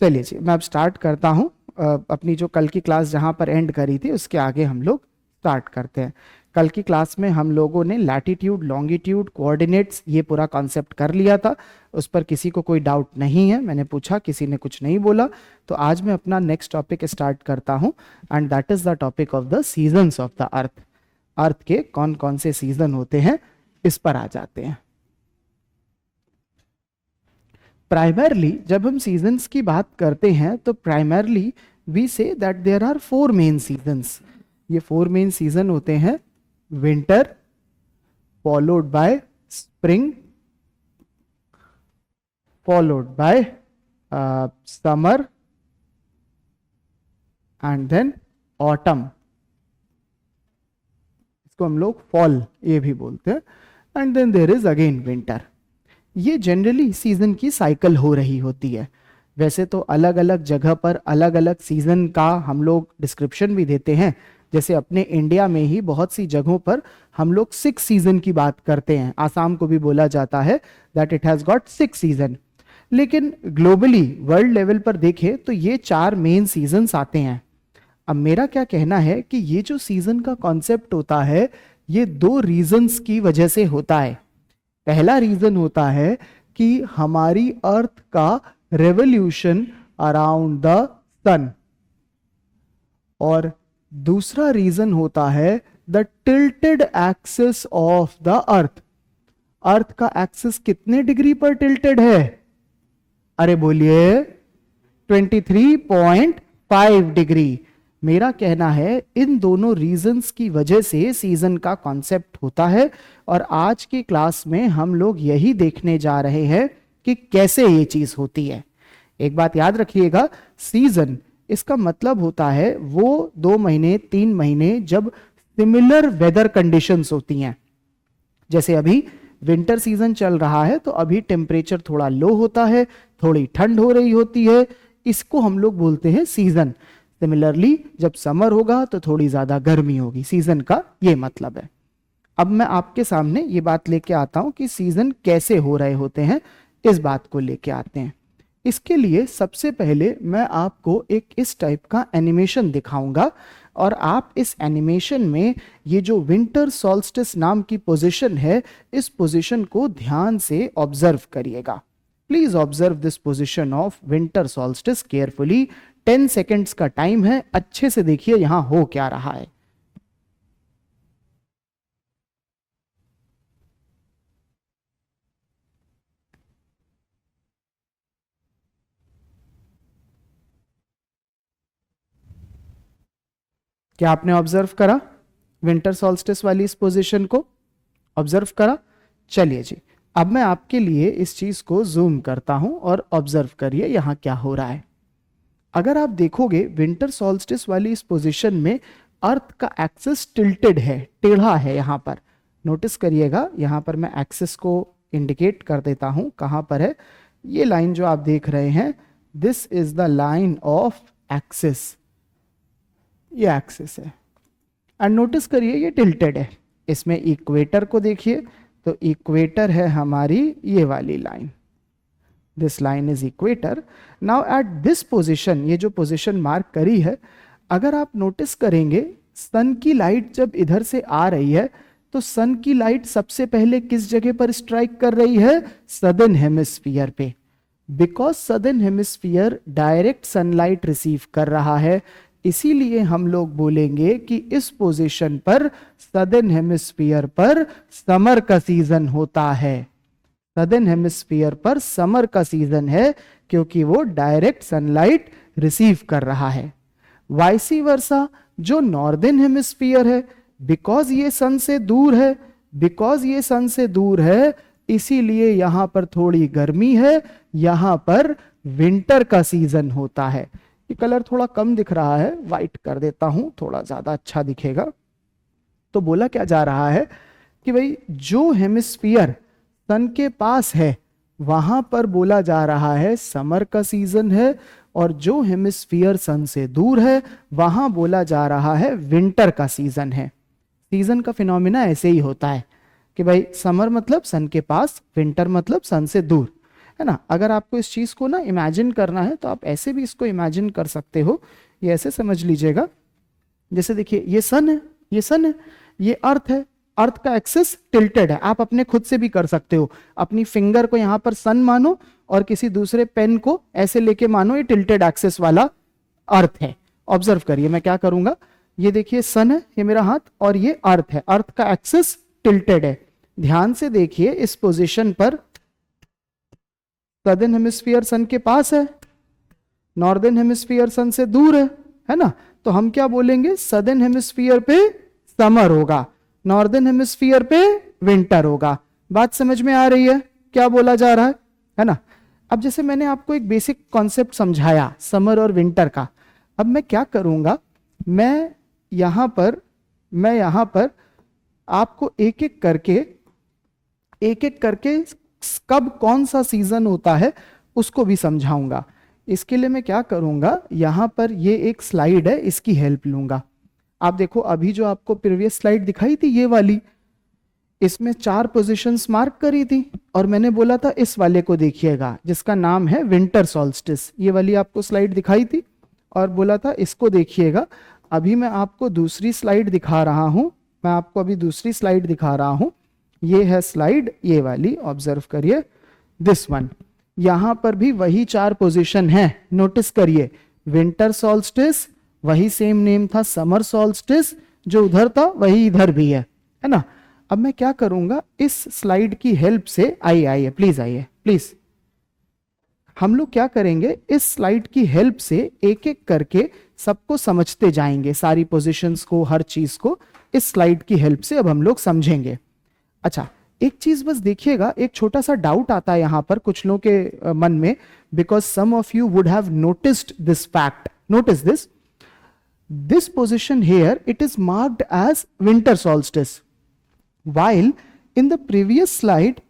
चलिए जी, मैं अब स्टार्ट करता हूँ। अपनी जो कल की क्लास जहाँ पर एंड करी थी उसके आगे हम लोग स्टार्ट करते हैं। कल की क्लास में हम लोगों ने लैटिट्यूड, लॉन्गिट्यूड, कोऑर्डिनेट्स ये पूरा कॉन्सेप्ट कर लिया था। उस पर किसी को कोई डाउट नहीं है? मैंने पूछा, किसी ने कुछ नहीं बोला। तो आज मैं अपना नेक्स्ट टॉपिक स्टार्ट करता हूँ and that is the topic of the seasons of the earth. Earth के कौन कौन से सीजन होते हैं इस पर आ जाते हैं। प्राइमरली जब हम सीजन्स की बात करते हैं तो primarily we say that there are 4 main seasons. ये 4 मेन सीजन होते हैं: winter, followed by spring, followed by summer and then autumn. इसको हम लोग फॉल ये भी बोलते हैं। And then there is again winter. ये जनरली सीजन की साइकिल हो रही होती है। वैसे तो अलग अलग जगह पर अलग अलग सीजन का हम लोग डिस्क्रिप्शन भी देते हैं। जैसे अपने इंडिया में ही बहुत सी जगहों पर हम लोग 6 सीजन की बात करते हैं। आसाम को भी बोला जाता है that it has got 6 season. लेकिन ग्लोबली वर्ल्ड लेवल पर देखें तो ये 4 मेन सीजन्स आते हैं। अब मेरा क्या कहना है कि ये जो सीजन का कॉन्सेप्ट होता है ये 2 रीजंस की वजह से होता है। पहला रीजन होता है कि हमारी अर्थ का रेवोल्यूशन अराउंड द सन, और दूसरा रीजन होता है the tilted axis of the earth. Earth का एक्सिस कितने डिग्री पर टिल्टेड है? अरे बोलिए 23.5 डिग्री। मेरा कहना है इन दोनों रीजंस की वजह से सीजन का कॉन्सेप्ट होता है, और आज की क्लास में हम लोग यही देखने जा रहे हैं कि कैसे ये चीज होती है। एक बात याद रखिएगा, सीजन इसका मतलब होता है वो 2 महीने 3 महीने जब सिमिलर वेदर कंडीशंस होती हैं। जैसे अभी विंटर सीजन चल रहा है तो अभी टेम्परेचर थोड़ा लो होता है, थोड़ी ठंड हो रही होती है, इसको हम लोग बोलते हैं सीजन। सिमिलरली जब समर होगा तो थोड़ी ज्यादा गर्मी होगी। सीजन का ये मतलब है। अब मैं आपके सामने ये बात लेके आता हूं कि सीजन कैसे हो रहे होते हैं, इस बात को लेके आते हैं। इसके लिए सबसे पहले मैं आपको एक इस टाइप का एनिमेशन दिखाऊंगा, और आप इस एनिमेशन में ये जो विंटर सॉल्स्टिस नाम की पोजीशन है इस पोजीशन को ध्यान से ऑब्जर्व करिएगा। Please observe this position of winter solstice carefully. 10 seconds का टाइम है, अच्छे से देखिए यहां हो क्या रहा है। क्या आपने ऑब्जर्व करा विंटर सॉल्स्टिस वाली इस पोजीशन को? ऑब्जर्व करा? चलिए जी, अब मैं आपके लिए इस चीज को जूम करता हूं और ऑब्जर्व करिए यहां क्या हो रहा है। अगर आप देखोगे विंटर सॉल्स्टिस वाली इस पोजीशन में अर्थ का एक्सिस टिल्टेड है, टेढ़ा है। यहां पर नोटिस करिएगा, यहां पर मैं एक्सिस को इंडिकेट कर देता हूं कहां पर है। ये लाइन जो आप देख रहे हैं, this is the line of axis. ये एक्सिस है एंड नोटिस करिए ये टिल्टेड है। इसमें इक्वेटर को देखिए तो इक्वेटर है हमारी ये वाली line, this line is equator. Now at this position, ये जो पोजीशन मार्क करी है, अगर आप नोटिस करेंगे सन की लाइट जब इधर से आ रही है तो सन की लाइट सबसे पहले किस जगह पर स्ट्राइक कर रही है? सदर्न हेमिस्फीयर पे। Because southern hemisphere direct sunlight receive कर रहा है, इसीलिए हम लोग बोलेंगे कि इस पोजीशन पर सदर्न हेमिस्फीयर पर समर का सीजन होता है। सदर्न हेमिस्फीयर पर समर का सीजन है क्योंकि वो डायरेक्ट सनलाइट रिसीव कर रहा है। वाइसी वर्सा जो नॉर्दर्न हेमिस्फीयर है, बिकॉज ये सन से दूर है, बिकॉज ये सन से दूर है इसीलिए यहां पर थोड़ी गर्मी है, यहां पर विंटर का सीजन होता है। ये कलर थोड़ा कम दिख रहा है, वाइट कर देता हूं, थोड़ा ज्यादा अच्छा दिखेगा। तो बोला क्या जा रहा है कि भाई जो हेमिस्फीयर सन के पास है वहां पर बोला जा रहा है समर का सीजन है, और जो हेमिस्फीयर सन से दूर है वहां बोला जा रहा है विंटर का सीजन है। सीजन का फिनोमिना ऐसे ही होता है कि भाई समर मतलब सन के पास, विंटर मतलब सन से दूर। है ना। अगर आपको इस चीज को ना इमेजिन करना है तो आप ऐसे भी इसको इमेजिन कर सकते हो, ये ऐसे समझ लीजिएगा, जैसे देखिए ये सन है, ये सन है, ये अर्थ है, अर्थ का एक्सिस टिल्टेड है। आप अपने खुद से भी कर सकते हो, अपनी फिंगर को यहां पर सन मानो और किसी दूसरे पेन को ऐसे लेके मानो ये टिल्टेड एक्सिस वाला अर्थ है। ऑब्जर्व करिए मैं क्या करूंगा, ये देखिए सन है, ये मेरा हाथ, और ये अर्थ है, अर्थ का एक्सिस टिल्टेड है। ध्यान से देखिए इस पोजीशन पर सदर्न हेमिस्फीयर सन के पास है, नॉर्दर्न हेमिस्फीयर सन से दूर है ना। तो हम क्या बोलेंगे, सदर्न हेमिस्फीयर पे समर होगा, नॉर्दर्न हेमिस्फीयर पे विंटर होगा। बात समझ में आ रही है क्या बोला जा रहा है ना। अब जैसे मैंने आपको एक बेसिक कॉन्सेप्ट समझाया समर और विंटर का, अब मैं क्या करूंगा, मैं यहां पर आपको एक एक करके कब कौन सा सीजन होता है उसको भी समझाऊंगा। इसके लिए मैं क्या करूंगा, यहां पर ये एक स्लाइड है, इसकी हेल्प लूंगा। आप देखो अभी जो आपको प्रीवियस स्लाइड दिखाई थी ये वाली, इसमें 4 पोजीशंस मार्क करी थी और मैंने बोला था इस वाले को देखिएगा जिसका नाम है विंटर सॉल्स्टिस। ये वाली आपको स्लाइड दिखाई थी और बोला था इसको देखिएगा। अभी मैं आपको दूसरी स्लाइड दिखा रहा हूं, ये है स्लाइड, ये वाली, ऑब्जर्व करिए दिस वन। यहां पर भी वही 4 पोजीशन है, नोटिस करिए, विंटर सॉल्स्टिस, वही सेम नेम था समर सॉल्स्टिस, जो उधर था वही इधर भी है ना। अब मैं क्या करूंगा, इस स्लाइड की हेल्प से, आइए प्लीज, हम लोग क्या करेंगे, इस स्लाइड की हेल्प से एक एक करके सबको समझते जाएंगे, सारी पोजीशंस को, हर चीज को इस स्लाइड की हेल्प से अब हम लोग समझेंगे। अच्छा एक चीज बस देखिएगा, एक छोटा सा डाउट आता है यहां पर कुछ लोगों के मन में, because some of you would have noticed this fact, notice this position here, it is marked as winter solstice, while in the previous slide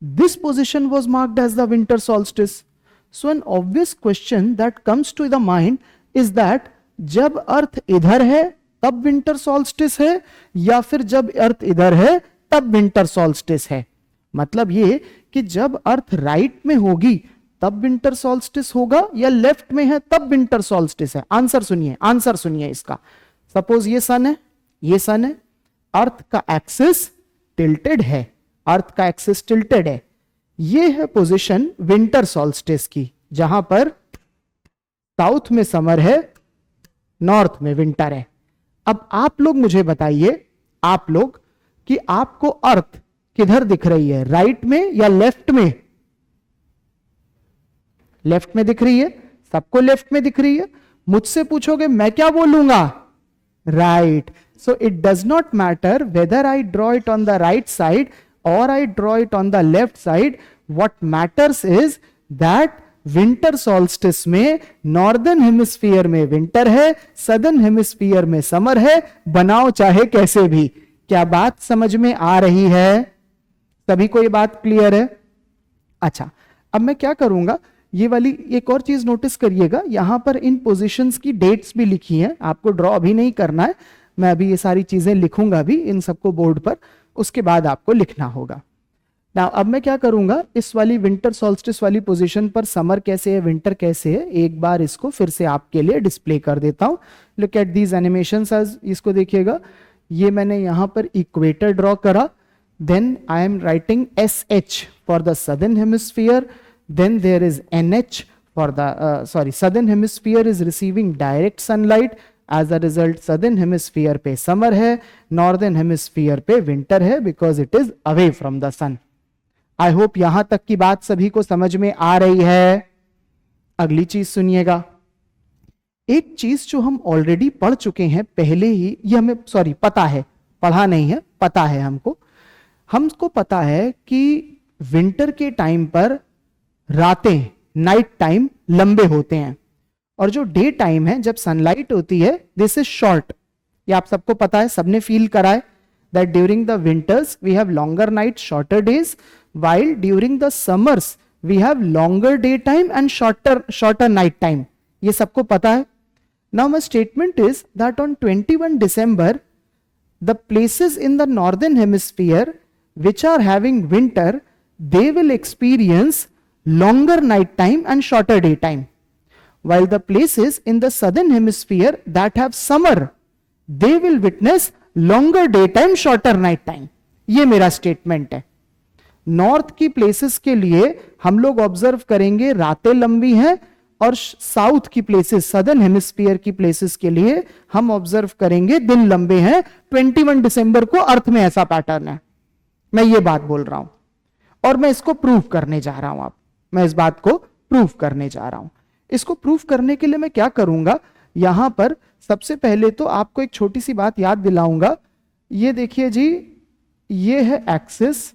this position was marked as the winter solstice. So an obvious question that comes to the mind is that जब अर्थ इधर है तब winter solstice है, या फिर जब अर्थ इधर है तब विंटर सॉल्स्टिस है। मतलब ये कि जब अर्थ राइट में होगी तब विंटर सॉल्स्टिस होगा, या लेफ्ट में है तब विंटर सॉल्स्टिस है। आंसर सुनिए इसका। सपोज ये सन है, अर्थ का एक्सिस टिल्टेड है, ये है पोजीशन विंटर सॉल्स्टिस की, जहां पर साउथ में समर है, नॉर्थ में विंटर है। अब आप लोग मुझे बताइए, कि आपको अर्थ किधर दिख रही है, राइट में या लेफ्ट में? लेफ्ट में दिख रही है, सबको लेफ्ट में दिख रही है। मुझसे पूछोगे मैं क्या बोलूंगा, right. So it does not matter whether I draw it on the right side और I draw it on the left side. What matters is that winter solstice में नॉर्दर्न हेमिस्फीयर में विंटर है, सदर्न हेमिस्फीयर में summer है, बनाओ चाहे कैसे भी। क्या बात समझ में आ रही है? सभी को ये बात क्लियर है? अच्छा अब मैं क्या करूंगा, ये वाली एक और चीज नोटिस करिएगा, यहां पर इन पोजीशंस की डेट्स भी लिखी हैं, आपको ड्रॉ अभी नहीं करना है, मैं अभी ये सारी चीजें लिखूंगा भी इन सबको बोर्ड पर, उसके बाद आपको लिखना होगा। ना अब मैं क्या करूंगा, इस वाली विंटर सॉल्स्टिस वाली पोजीशन पर समर कैसे है, विंटर कैसे है, एक बार इसको फिर से आपके लिए डिस्प्ले कर देता हूं। लुक एट दीज एनिमेशंस, इसको देखिएगा, ये मैंने यहां पर इक्वेटर ड्रॉ करा, then I am writing SH for the southern hemisphere, then there is NH for the southern hemisphere is receiving direct sunlight, as a result southern hemisphere पे summer है, northern hemisphere पे winter है, because it is away from the sun. I hope यहां तक की बात सभी को समझ में आ रही है। अगली चीज सुनिएगा, एक चीज जो हम ऑलरेडी पढ़ चुके हैं पहले ही, ये हमें पता है, पढ़ा नहीं है, पता है हमको पता है कि विंटर के टाइम पर रातें, नाइट टाइम लंबे होते हैं, और जो डे टाइम है जब सनलाइट होती है दिस इज शॉर्ट। ये आप सबको पता है, सबने फील करा है that during the winters we have longer night, shorter days, while during the summers we have longer daytime and shorter night time. ये सबको पता है। Now my statement is that on 21 December the places in the northern hemisphere which are having winter, they will experience longer night time and shorter daytime, while the places in the southern hemisphere that have summer, they will witness longer daytime, shorter night time. ये मेरा statement है. North की places के लिए हम लोग observe करेंगे रातें लंबी हैं, और साउथ की प्लेसेस, सदर्न हेमिस्फीयर की प्लेसेस के लिए हम ऑब्जर्व करेंगे दिन लंबे हैं. 21 दिसंबर को अर्थ में ऐसा पैटर्न है. मैं ये बात बोल रहा हूं और मैं इसको प्रूव करने जा रहा हूं. मैं इस बात को प्रूव करने जा रहा हूं. इसको प्रूव करने के लिए मैं क्या करूंगा, यहां पर सबसे पहले तो आपको एक छोटी सी बात याद दिलाऊंगा. ये देखिए जी, ये है एक्सिस,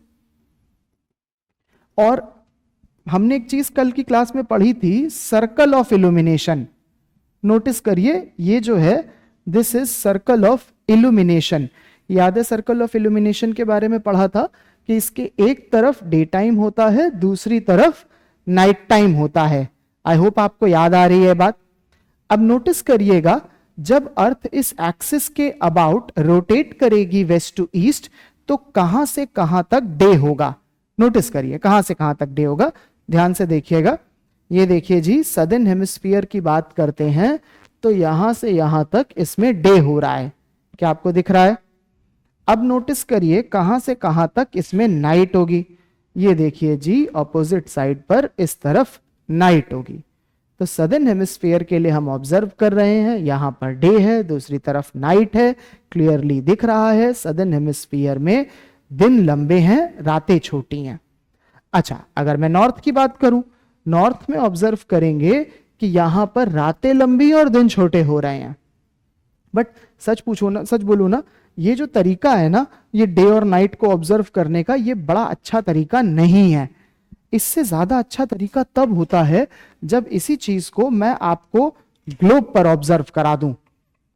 और हमने एक चीज कल की क्लास में पढ़ी थी, सर्कल ऑफ इल्यूमिनेशन. नोटिस करिए, ये जो है this is circle of illumination. याद है सर्कल ऑफ इल्यूमिनेशन के बारे में पढ़ा था कि इसके एक तरफ डे टाइम होता है, दूसरी तरफ नाइट टाइम होता है. आई होप आपको याद आ रही है बात. अब नोटिस करिएगा, जब अर्थ इस एक्सिस के अबाउट रोटेट करेगी वेस्ट टू ईस्ट, तो कहां से कहां तक डे होगा. नोटिस करिए कहां से कहां तक डे होगा, ध्यान से देखिएगा. ये देखिए जी, सदर्न हेमिस्फीयर की बात करते हैं तो यहां से यहां तक इसमें डे हो रहा है. क्या आपको दिख रहा है? अब नोटिस करिए कहां से कहां तक इसमें नाइट होगी. ये देखिए जी, ऑपोजिट साइड पर इस तरफ नाइट होगी. तो सदर्न हेमिस्फीयर के लिए हम ऑब्जर्व कर रहे हैं, यहां पर डे है, दूसरी तरफ नाइट है. क्लियरली दिख रहा है सदर्न हेमिस्फीयर में दिन लंबे हैं, रातें छोटी हैं. अच्छा, अगर मैं नॉर्थ की बात करूं, नॉर्थ में ऑब्जर्व करेंगे कि यहां पर रातें लंबी और दिन छोटे हो रहे हैं. बट सच पूछो ना, सच बोलूं ना, ये जो तरीका है ना, ये डे और नाइट को ऑब्जर्व करने का, ये बड़ा अच्छा तरीका नहीं है. इससे ज्यादा अच्छा तरीका तब होता है जब इसी चीज को मैं आपको ग्लोब पर ऑब्जर्व करा दूं.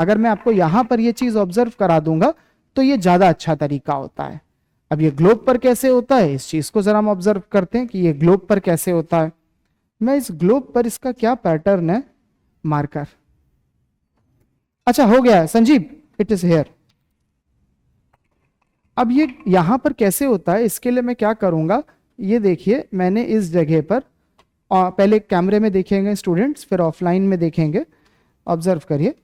अगर मैं आपको यहां पर ये चीज ऑब्जर्व करा दूंगा तो ये ज्यादा अच्छा तरीका होता है. अब ये ग्लोब पर कैसे होता है, इस चीज को जरा हम ऑब्जर्व करते हैं कि ये ग्लोब पर कैसे होता है. मैं इस ग्लोब पर, इसका क्या पैटर्न है, मार्कर. अच्छा, हो गया संजीव, इट इज हियर. अब ये यहां पर कैसे होता है, इसके लिए मैं क्या करूंगा, ये देखिए, मैंने इस जगह पर, पहले कैमरे में देखेंगे स्टूडेंट्स, फिर ऑफलाइन में देखेंगे. ऑब्जर्व करिए,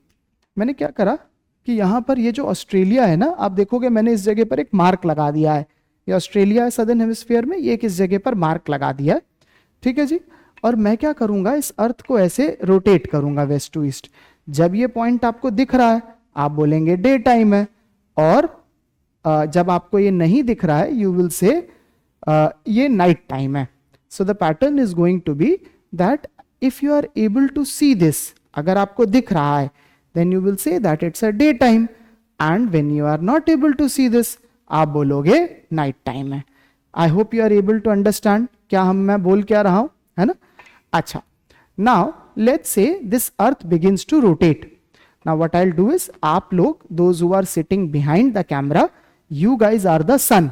मैंने क्या करा कि यहां पर ये जो ऑस्ट्रेलिया है ना, आप देखोगे मैंने इस जगह पर एक मार्क लगा दिया है. ये ऑस्ट्रेलिया है सदर्न हेमिस्फीयर में, ये किस जगह पर मार्क लगा दिया है. ठीक है जी. और मैं क्या करूंगा, इस अर्थ को ऐसे रोटेट करूंगा वेस्ट टू ईस्ट. जब ये पॉइंट आपको दिख रहा है, आप बोलेंगे डे टाइम है, और जब आपको ये नहीं दिख रहा है, यू विल से ये नाइट टाइम है. So the pattern is going to be that if you are able to see this, अगर आपको दिख रहा है, then you will say that it's a daytime, and when you are not able to see this, आप बोलोगे night time है. I hope you are able to understand क्या मैं बोल क्या रहा हूं, है ना. अच्छा, now let's say this earth begins to rotate. Now what I will do is, आप लोग, those who are sitting behind the camera, you guys are the sun,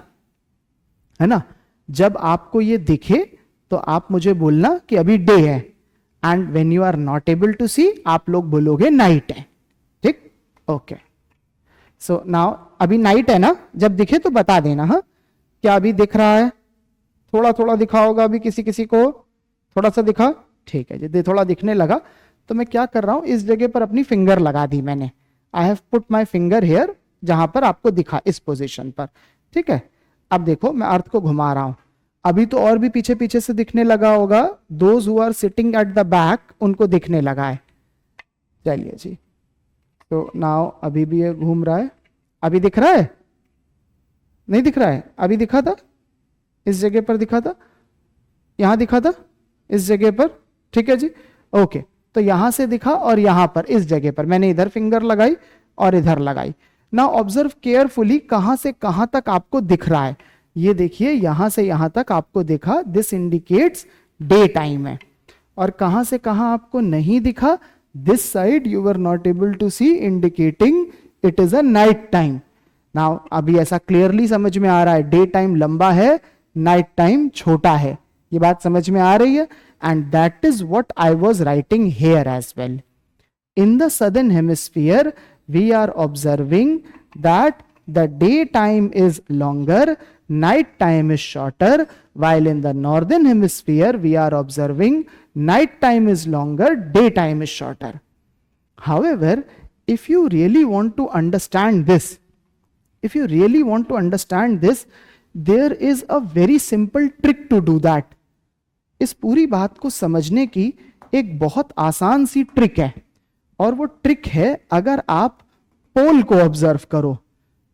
है ना. जब आपको ये दिखे तो आप मुझे बोलना कि अभी डे है, and when you are not able to see, आप लोग बोलोगे नाइट है. ठीक, ओके. सो नाउ अभी नाइट है ना, जब दिखे तो बता देना. हाँ, क्या अभी दिख रहा है? थोड़ा थोड़ा दिखा होगा अभी, किसी किसी को थोड़ा सा दिखा. ठीक है जी, थोड़ा दिखने लगा तो मैं क्या कर रहा हूं, इस जगह पर अपनी फिंगर लगा दी मैंने. I have put my finger here, जहां पर आपको दिखा, इस पोजीशन पर. ठीक है. अब देखो, मैं अर्थ को घुमा रहा हूं. अभी तो और भी पीछे पीछे से दिखने लगा होगा. Those who are sitting at the back, उनको दिखने लगा है. चलिए जी, तो नाउ अभी भी ये घूम रहा है. अभी दिख रहा है? नहीं दिख रहा है? अभी दिखा था, इस जगह पर दिखा था, यहां दिखा था, इस जगह पर. ठीक है जी, ओके. तो यहां से दिखा और यहां पर, इस जगह पर मैंने इधर फिंगर लगाई और इधर लगाई. नाउ ऑब्जर्व केयरफुली, कहां से कहां तक आपको दिख रहा है. ये देखिए, यहां से यहां तक आपको दिखा, दिस इंडिकेट्स डे टाइम है. और कहां से कहां आपको नहीं दिखा, this side you were not able to see, indicating it is a night time. Now अभी ऐसा क्लियरली समझ में आ रहा है, डे टाइम लंबा है, नाइट टाइम छोटा है. ये बात समझ में आ रही है. And that is what I was writing here as well. In the southern hemisphere, we are observing that the daytime is longer, night time is shorter, while in the northern hemisphere we are observing night time is longer, daytime is shorter. However, if you really want to understand this, there is a very simple trick to do that. इस पूरी बात को समझने की एक बहुत आसान सी trick है, और वो ट्रिक है अगर आप पोल को ऑब्जर्व करो,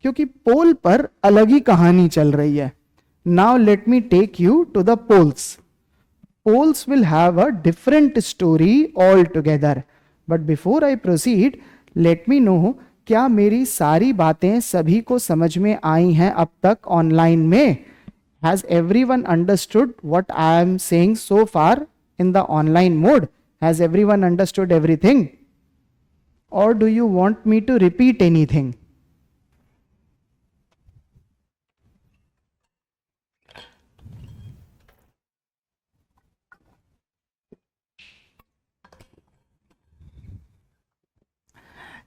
क्योंकि पोल पर अलग ही कहानी चल रही है. Now let me take you to the poles. Poles will have a different story all together. But before I proceed, let me know, क्या मेरी सारी बातें सभी को समझ में आई हैं अब तक ऑनलाइन में? Has everyone understood what I am saying so far in the online mode? Has everyone understood everything? Or do you want me to repeat anything?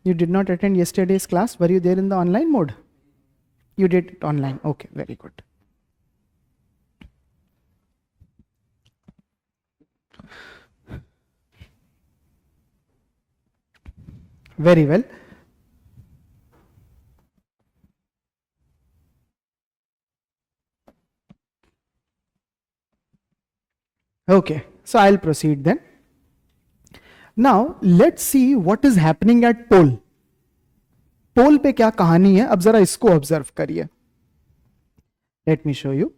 You did not attend yesterday's class. Were you there in the online mode? You did it online. Okay, very good. Very well. Okay, so I'll proceed then. Now let's see what is happening at pole. पोल पे क्या कहानी है, अब जरा इसको observe करिए. Let me show you.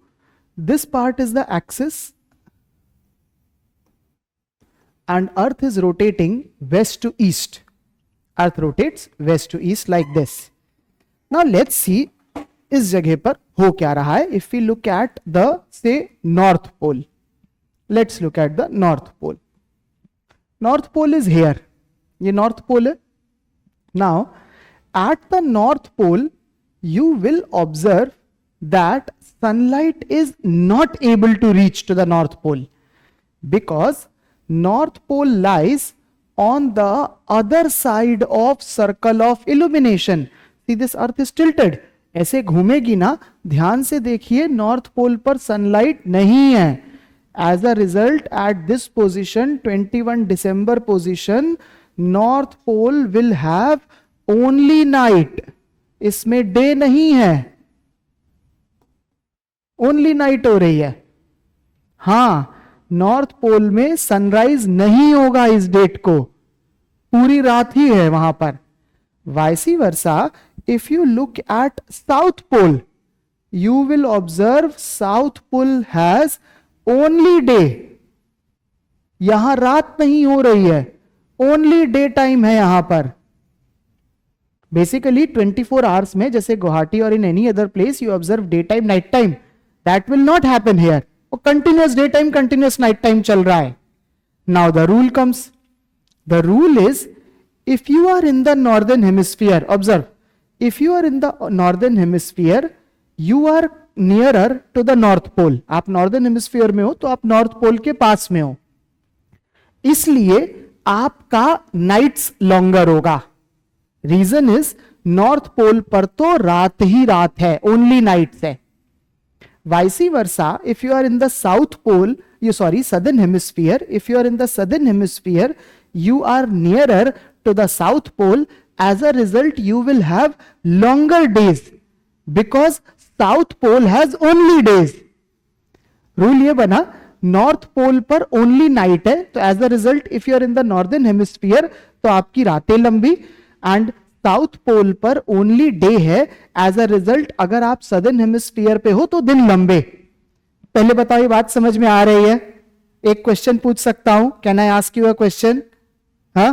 This part is the axis and earth is rotating west to east. Earth rotates west to east like this. Now let's see इस जगह पर हो क्या रहा है. If we look at the say north pole, let's look at the north pole. North pole is here. ये north pole है. Now at the north pole you will observe that sunlight is not able to reach to the north pole, because north pole lies on the other side of circle of illumination. See, this earth is tilted. ऐसे घूमेगी ना, ध्यान से देखिए, north pole पर sunlight नहीं है. As a result at this position 21 December position, north pole will have only night. इसमें डे नहीं है, ओनली नाइट हो रही है. हां, नॉर्थ पोल में सनराइज नहीं होगा इस डेट को, पूरी रात ही है वहां पर. Vice versa, if you look at south pole, you will observe south pole has only day. यहां रात नहीं हो रही है, ओनली डे टाइम है यहां पर. बेसिकली 24 आवर्स में जैसे गुवाहाटी और in any other place you observe day time night time, that will not happen here. Continuous day time continuous night time चल रहा है. Now the rule comes. The rule is, if you are in the northern hemisphere, observe, if you are in the northern hemisphere you are nearer to the north pole. आप northern hemisphere में हो तो आप north pole के पास में हो, इसलिए आपका नाइट्स लॉन्गर होगा. रीजन इज, नॉर्थ पोल पर तो रात ही रात है, ओनली नाइट्स है. Vice versa, if you are in the south pole, southern hemisphere, if you are in the southern hemisphere, you are nearer to the south pole. As a result, you will have longer days because south pole has only days. Rule ये बना, north pole पर only night है, तो as a result, if you are in the northern hemisphere, तो आपकी रातें लंबी, and south pole पर ओनली डे है. एज अ रिजल्ट अगर आप सदर्न हेमिस्फीयर पे हो तो दिन लंबे. पहले बताओ ये बात समझ में आ रही है? एक क्वेश्चन पूछ सकता हूं? Can I ask you a question? हाँ,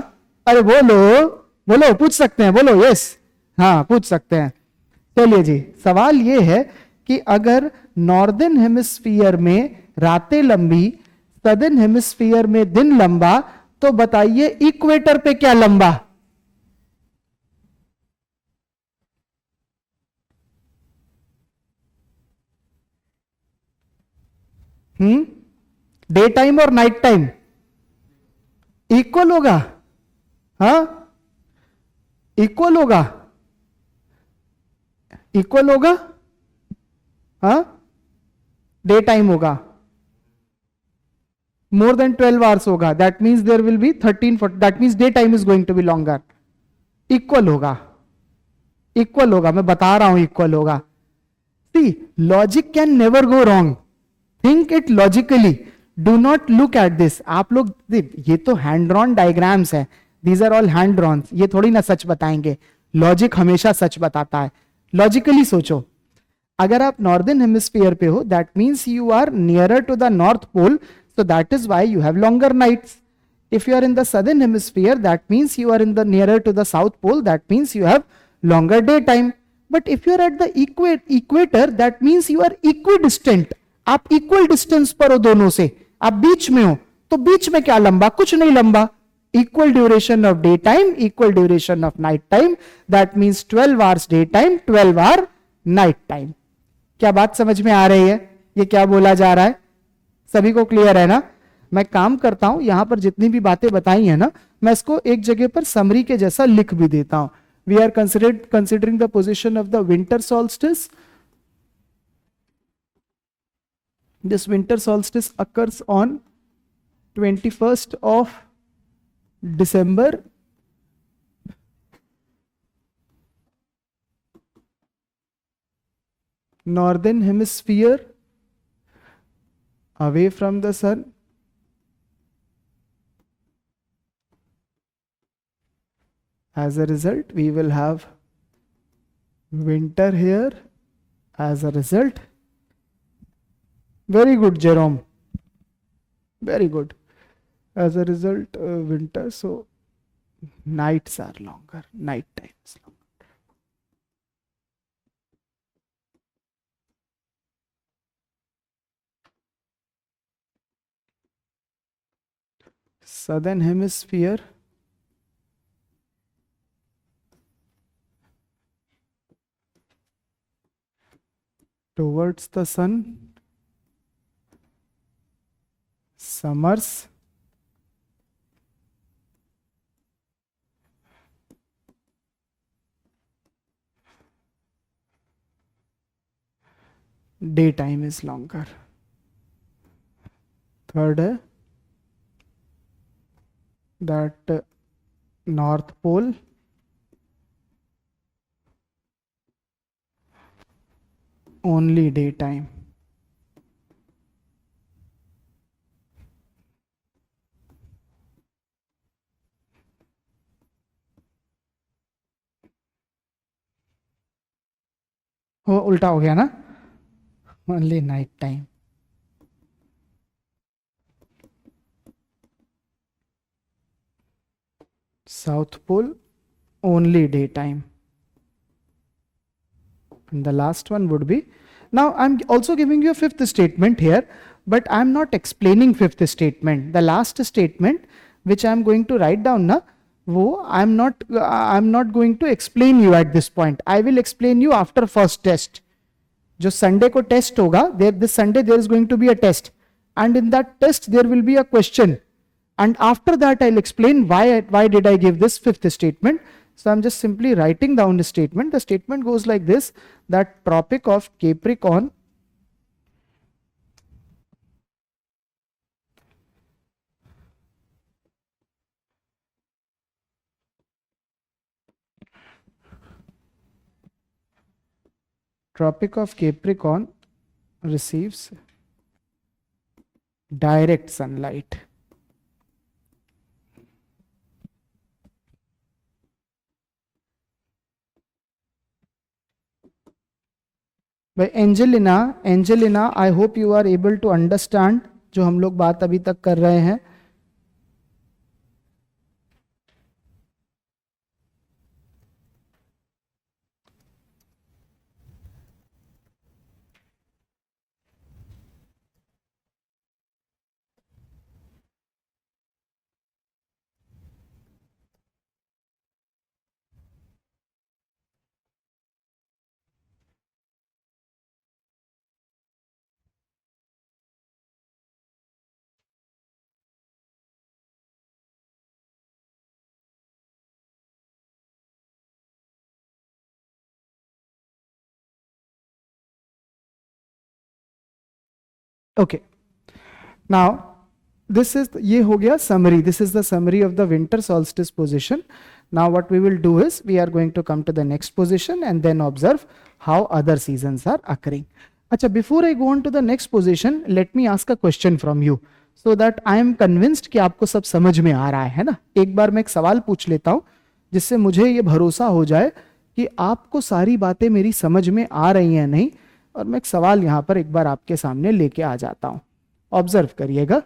अरे बोलो बोलो, पूछ सकते हैं, बोलो. यस, हाँ पूछ सकते हैं. चलिए जी, सवाल ये है कि अगर नॉर्दर्न हेमिस्फीयर में रातें लंबी, सदर्न हेमिस्फीयर में दिन लंबा, तो बताइए इक्वेटर पे क्या लंबा? डे टाइम और नाइट टाइम इक्वल होगा. हाँ, इक्वल होगा. इक्वल होगा, हाँ, डे टाइम होगा, मोर देन 12 आवर्स होगा, that means there will be 13, that means day time is going to be longer. Equal होगा, इक्वल होगा, मैं बता रहा हूं इक्वल होगा। See, logic can never go wrong, think it logically, do not look at this. आप लोग, ये तो हैंड ड्रॉन डायग्राम्स है, these are all hand drawn, ये थोड़ी ना सच बताएंगे, लॉजिक हमेशा सच बताता है। लॉजिकली सोचो, अगर आप नॉर्दर्न हेमिस्फीयर पे हो, that means you are nearer to the north pole, so that is why you have longer nights. If you are in the southern hemisphere, that means you are in the nearer to the south pole, that means you have longer daytime. But if you are at the equator, that means you are equidistant. आप equal distance पर हो दोनों से, आप बीच में हो, तो बीच में क्या लंबा, कुछ नहीं लंबा। Equal duration of daytime, equal duration of night time, that means 12 hours daytime, 12 hour night time. क्या बात समझ में आ रही है, ये क्या बोला जा रहा है, सभी को क्लियर है ना? मैं काम करता हूं, यहां पर जितनी भी बातें बताई है ना, मैं इसको एक जगह पर समरी के जैसा लिख भी देता हूं। We are considering the position of the winter solstice. This winter solstice occurs on 21st of December, northern hemisphere, away from the sun. As a result, we will have winter here as a result. Very good, Jerome. Very good. As a result, winter, so nights are longer, night times longer. Southern hemisphere, towards the sun, summers, daytime is longer. Third है that North Pole, only daytime. वो उल्टा हो गया ना, only night time. South Pole, only daytime. And the last one would be, now I'm also giving you a fifth statement here, but I'm not explaining fifth statement. The last statement which I'm going to write down na, wo I'm not going to explain you at this point. I will explain you after first test. जो Sunday को test होगा, this Sunday there is going to be a test, and in that test there will be a question, and after that I'll explain why did I give this fifth statement. So I'm just simply writing down the statement. The statement goes like this, that Tropic of Capricorn receives direct sunlight. भाई Angelina, I hope you are able to understand जो हम लोग बात अभी तक कर रहे हैं। ओके, नाउ दिस इज, ये हो गया summary, this is the summary of the winter solstice position. Now what we will do is we are going to come to the next position and then observe how other seasons are occurring. अच्छा, before I go on to the next position, let me ask a question from you so that I am convinced कि आपको सब समझ में आ रहा है ना. एक बार मैं एक सवाल पूछ लेता हूं जिससे मुझे ये भरोसा हो जाए कि आपको सारी बातें मेरी समझ में आ रही हैं नहीं. और मैं एक सवाल यहां पर एक बार आपके सामने लेके आ जाता हूं, ऑब्जर्व करिएगा.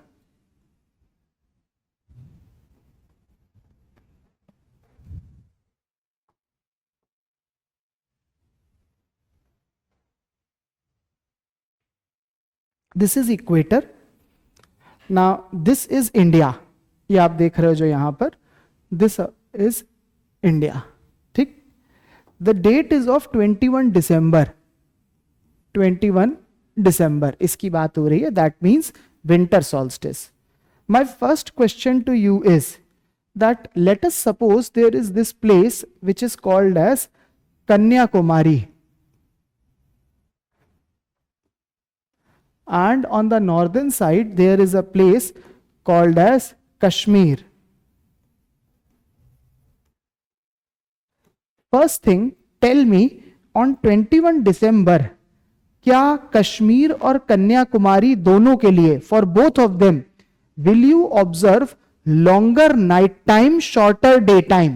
This is equator. Now this is India. ये आप देख रहे हो जो यहां पर, दिस इज इंडिया. ठीक. द डेट इज ऑफ 21 दिसंबर. 21 दिसंबर इसकी बात हो रही है. That means winter solstice. My first question to you is that let us suppose there is this place which is called as Kanyakumari. And on the northern side there is a place called as Kashmir. First thing, tell me, on 21 December क्या कश्मीर और कन्याकुमारी दोनों के लिए, for both of them, will you observe longer night time, shorter day time?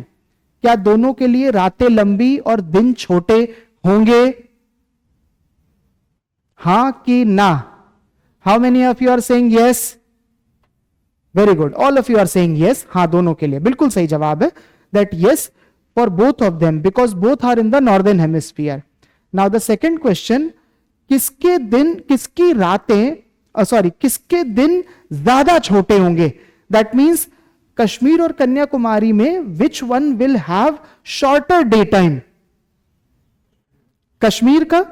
क्या दोनों के लिए रातें लंबी और दिन छोटे होंगे? हाँ कि ना? How many of you are saying yes? Very good. All of you are saying yes. हाँ, दोनों के लिए बिल्कुल सही जवाब है. That yes, for both of them because both are in the northern hemisphere. Now the second question, किसके दिन, किसकी रातें, किसके दिन ज्यादा छोटे होंगे? That means कश्मीर और कन्याकुमारी में which one will have shorter daytime? Kashmir का?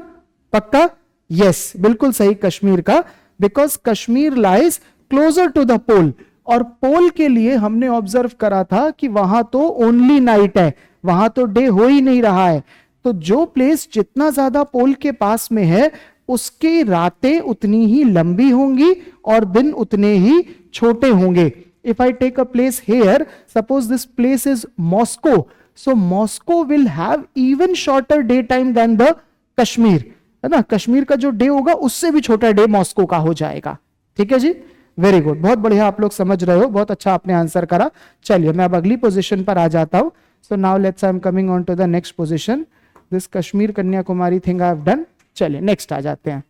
पक्का? Yes, बिल्कुल सही, कश्मीर का. Because Kashmir lies closer to the pole. और पोल के लिए हमने ऑब्जर्व करा था कि वहां तो ओनली नाइट है, वहां तो डे हो ही नहीं रहा है. तो जो प्लेस जितना ज्यादा पोल के पास में है उसकी रातें उतनी ही लंबी होंगी और दिन उतने ही छोटे होंगे. If I take a place here, suppose this place is Moscow, so Moscow will have even shorter day time than the Kashmir, है ना. कश्मीर का जो डे होगा उससे भी छोटा डे मॉस्को का हो जाएगा. ठीक है जी, वेरी गुड, बहुत बढ़िया, आप लोग समझ रहे हो, बहुत अच्छा आपने आंसर करा. चलिए मैं अब अगली पोजीशन पर आ जाता हूं. So now let's I am coming on to the next position. This Kashmir Kanyakumari thing I have done. चलिए नेक्स्ट आ जाते हैं.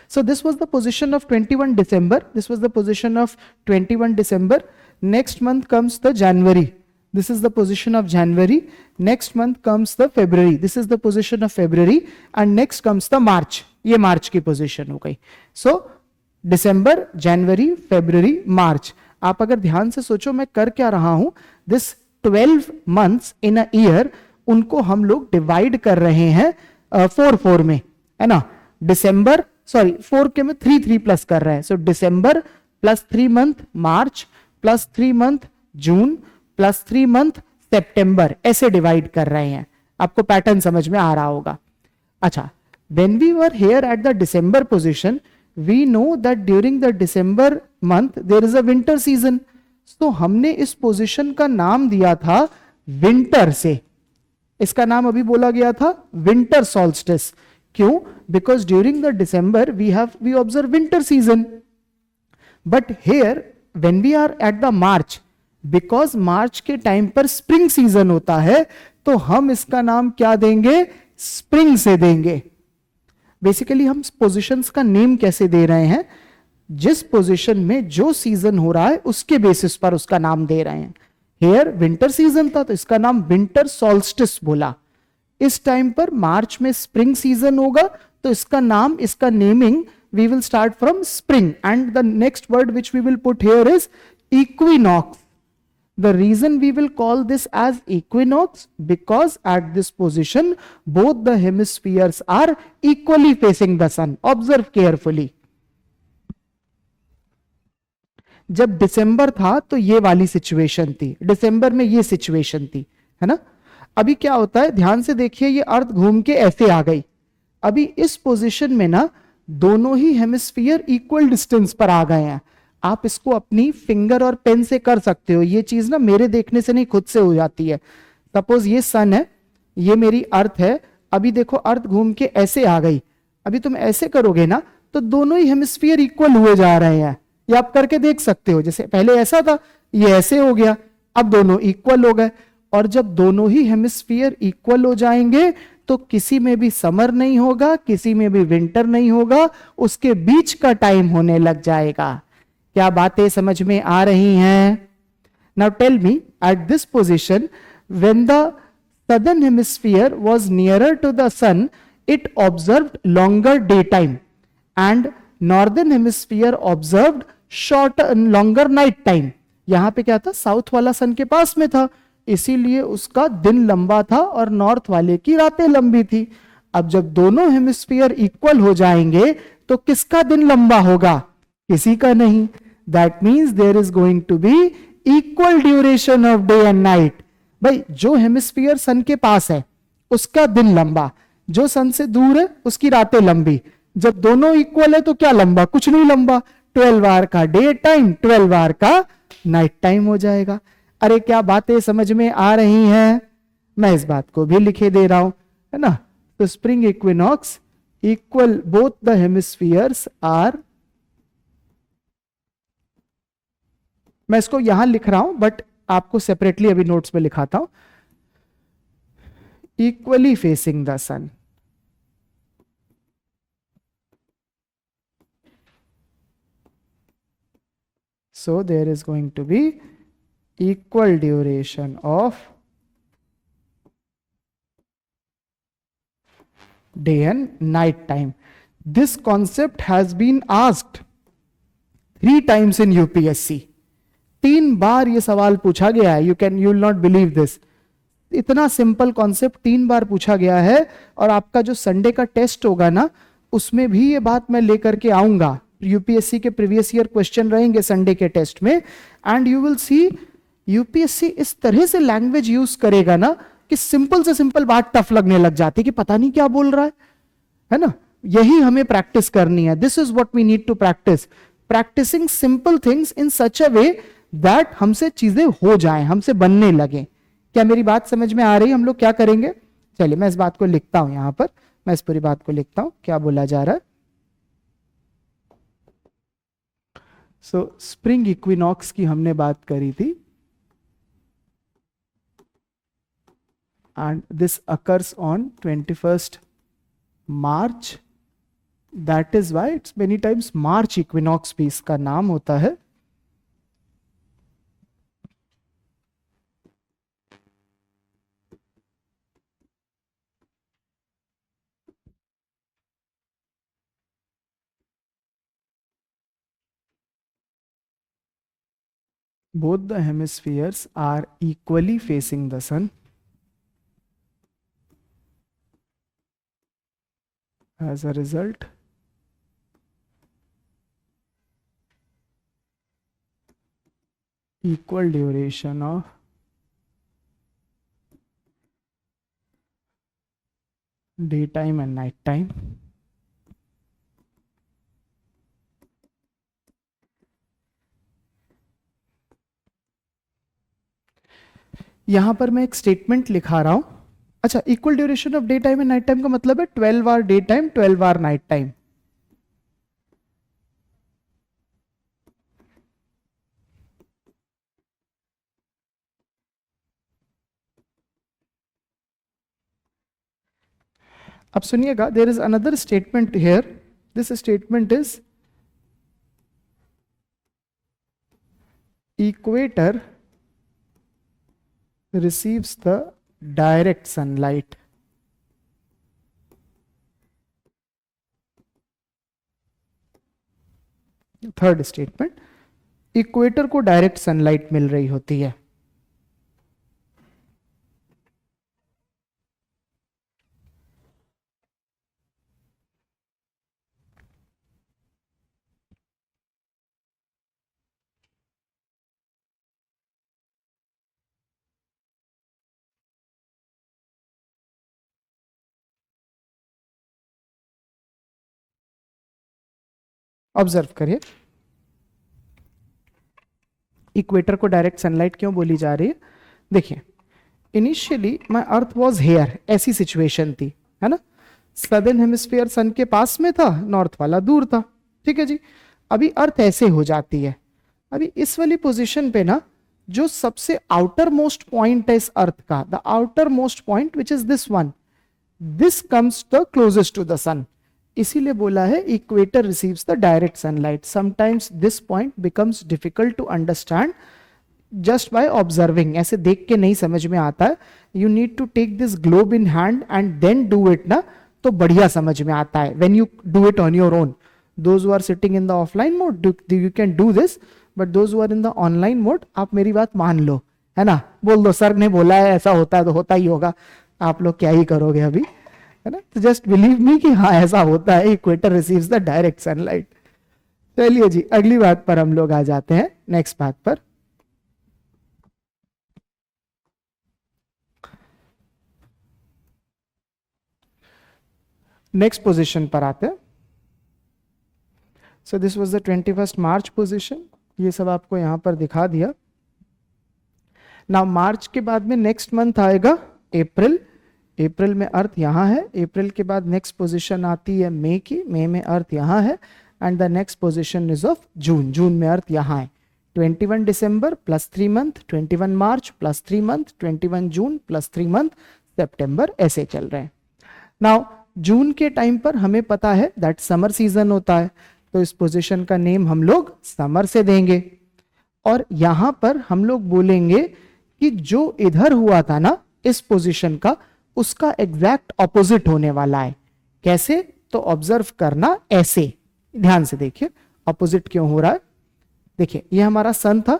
So this was the position of 21 December. This was the position of 21 December. Next month comes the January. This is the position of January. Next month comes the February. This is the position of February. And next comes the March. ये March की position हो गई. So December, January, February, March. आप अगर ध्यान से सोचो मैं कर क्या रहा हूं, this 12 months in a year, उनको हम लोग डिवाइड कर रहे हैं 4 में, है ना. December, सॉरी 4 के में 3 प्लस कर रहे हैं. सो December प्लस 3 मंथ मार्च प्लस 3 मंथ जून प्लस 3 मंथ सितंबर, ऐसे डिवाइड कर रहे हैं. आपको पैटर्न समझ में आ रहा होगा. अच्छा, when we were here at the December position, we know that during the December month there is a winter season. तो हमने इस पोजीशन का नाम दिया था विंटर से. इसका नाम अभी बोला गया था विंटर सॉल्स्टिस. क्यों? Because during the December we observe winter season. But here when we are at the March, because March के टाइम पर स्प्रिंग सीजन होता है, तो हम इसका नाम क्या देंगे? स्प्रिंग से देंगे. बेसिकली हम पोजीशंस का नेम कैसे दे रहे हैं? जिस पोजीशन में जो सीजन हो रहा है उसके बेसिस पर उसका नाम दे रहे हैं. हेयर विंटर सीजन था तो इसका नाम विंटर सॉल्स्टिस बोला. इस टाइम पर मार्च में स्प्रिंग सीजन होगा तो इसका नाम, इसका naming we will start from spring. And the next word which we will put here is equinox. The reason we will call this as equinox, because at this position both the hemispheres are equally facing the sun. Observe carefully. जब दिसंबर था तो ये वाली situation थी, दिसंबर में ये situation थी, है ना. अभी क्या होता है, ध्यान से देखिए, ये अर्थ घूम के ऐसे आ गई. अभी इस पोजीशन में ना दोनों ही हेमिस्फीयर इक्वल डिस्टेंस पर आ गए हैं। आप इसको अपनी फिंगर और पेन से कर सकते हो, ये चीज ना मेरे देखने से नहीं खुद से हो जाती है। सपोज ये सन है, ये मेरी अर्थ है, अभी देखो अर्थ घूम के ऐसे आ गई, अभी तुम ऐसे करोगे ना तो दोनों ही हेमिस्फीयर इक्वल हुए जा रहे हैं। ये आप करके देख सकते हो, जैसे पहले ऐसा था, ये ऐसे हो गया, अब दोनों इक्वल हो गए। और जब दोनों ही हेमिस्फीयर इक्वल हो जाएंगे तो किसी में भी समर नहीं होगा, किसी में भी विंटर नहीं होगा, उसके बीच का टाइम होने लग जाएगा। क्या बातें समझ में आ रही हैं? Now tell me, at this position when the southern hemisphere was nearer to the sun, it observed longer daytime and northern hemisphere observed shorter longer night time. यहां पे क्या था, साउथ वाला सन के पास में था, इसीलिए उसका दिन लंबा था और नॉर्थ वाले की रातें लंबी थी। अब जब दोनों हेमिस्फीयर इक्वल हो जाएंगे तो किसका दिन लंबा होगा? किसी का नहीं। That means there is going to be equal duration of day and night. भाई जो हेमिस्फीयर सन के पास है उसका दिन लंबा, जो सन से दूर है उसकी रातें लंबी। जब दोनों इक्वल है तो क्या लंबा? कुछ नहीं लंबा। 12 आवर का डे टाइम, 12 आवर का नाइट टाइम हो जाएगा। अरे क्या बातें समझ में आ रही हैं? मैं इस बात को भी लिखे दे रहा हूं, है ना। तो spring equinox equal both the hemispheres are, मैं इसको यहां लिख रहा हूं बट आपको सेपरेटली अभी नोट्स में लिखाता हूं, equally facing the sun. So there is going to be equal duration of day and night time. This concept has been asked 3 times in UPSC. 3 बार ये सवाल पूछा गया है। you will not believe this. इतना simple concept 3 बार पूछा गया है। और आपका जो संडे का टेस्ट होगा ना, उसमें भी ये बात मैं लेकर के आऊंगा। यूपीएससी के प्रीवियस ईयर क्वेश्चन रहेंगे संडे के टेस्ट में, and you will see UPSC इस तरह से लैंग्वेज यूज करेगा ना कि सिंपल से सिंपल बात टफ लगने लग जाती है कि पता नहीं क्या बोल रहा है ना। यही हमें प्रैक्टिस करनी है। This is what we need to practice, practicing simple things in such a way that हमसे चीजें हो जाएं, हमसे बनने लगे। क्या मेरी बात समझ में आ रही है? हम लोग क्या करेंगे, चलिए मैं इस बात को लिखता हूं यहां पर, मैं इस पूरी बात को लिखता हूं क्या बोला जा रहा है। सो स्प्रिंग इक्विनॉक्स की हमने बात करी थी, and this occurs on 21st March, that is why it's many times March equinox भी इसका नाम होता है। Both the hemispheres are equally facing the sun. As a result, equal duration of daytime and night time. यहां पर मैं एक statement लिखा रहा हूं। अच्छा, equal duration of day time and night time का मतलब है 12 hour day time, 12 hour night time. अब सुनिएगा, there is another statement here, this statement is equator receives the direct sunlight. Third statement, equator को डायरेक्ट सनलाइट मिल रही होती है। ऑब्जर्व करिए, इक्वेटर को डायरेक्ट सनलाइट क्यों बोली जा रही है? देखिए, initially my earth was here, ऐसी सिचुएशन थी, है ना, सदर्न हेमिस्फीयर सन के पास में था, नॉर्थ वाला दूर था, ठीक है जी। अभी अर्थ ऐसे हो जाती है, अभी इस वाली पोजीशन पे ना जो सबसे आउटर मोस्ट पॉइंट है इस अर्थ का, the outermost point which is this one, this comes the closest to the sun, इसीलिए बोला है equator receives the direct sunlight. Sometimes this point becomes difficult to understand just by observing, ऐसे देख के नहीं समझ में आता है, you need to take this globe in hand and then do it ना, तो बढ़िया समझ में आता है when you do it on your own. Those who are sitting in the offline mode you can do this, but those who are in the online mode, आप मेरी बात मान लो, है ना, बोल दो सर ने बोला है ऐसा होता है तो होता ही होगा, आप लोग क्या ही करोगे अभी, है ना, तो जस्ट बिलीव मी कि हाँ ऐसा होता है, equator receives the direct sunlight. चलिए जी, अगली बात पर हम लोग आ जाते हैं, नेक्स्ट बात पर। नेक्स्ट पोजीशन पर आते हैं। So this was the 21 March position, ये सब आपको यहां पर दिखा दिया। नाउ मार्च के बाद में नेक्स्ट मंथ आएगा अप्रैल, अप्रैल में अर्थ यहाँ है, अप्रैल के बाद नेक्स्ट पोजीशन आती है मई की, मई में अर्थ यहाँ है, and the next position is of June, जून में अर्थ यहाँ है। 21 दिसंबर प्लस 3 मंथ, 21 मार्च प्लस 3 मंथ, 21 जून प्लस 3 मंथ, सितंबर, ऐसे चल रहे हैं। नाउ जून के टाइम पर हमें पता है दैट समर सीजन होता है, तो इस पोजीशन का नेम हम लोग समर से देंगे, और यहां पर हम लोग बोलेंगे कि जो इधर हुआ था ना इस पोजीशन का, उसका एग्जैक्ट ऑपोजिट होने वाला है। कैसे? तो ऑब्जर्व करना ऐसे, ध्यान से देखिए ऑपोजिट क्यों हो रहा है। देखिए ये हमारा सन था,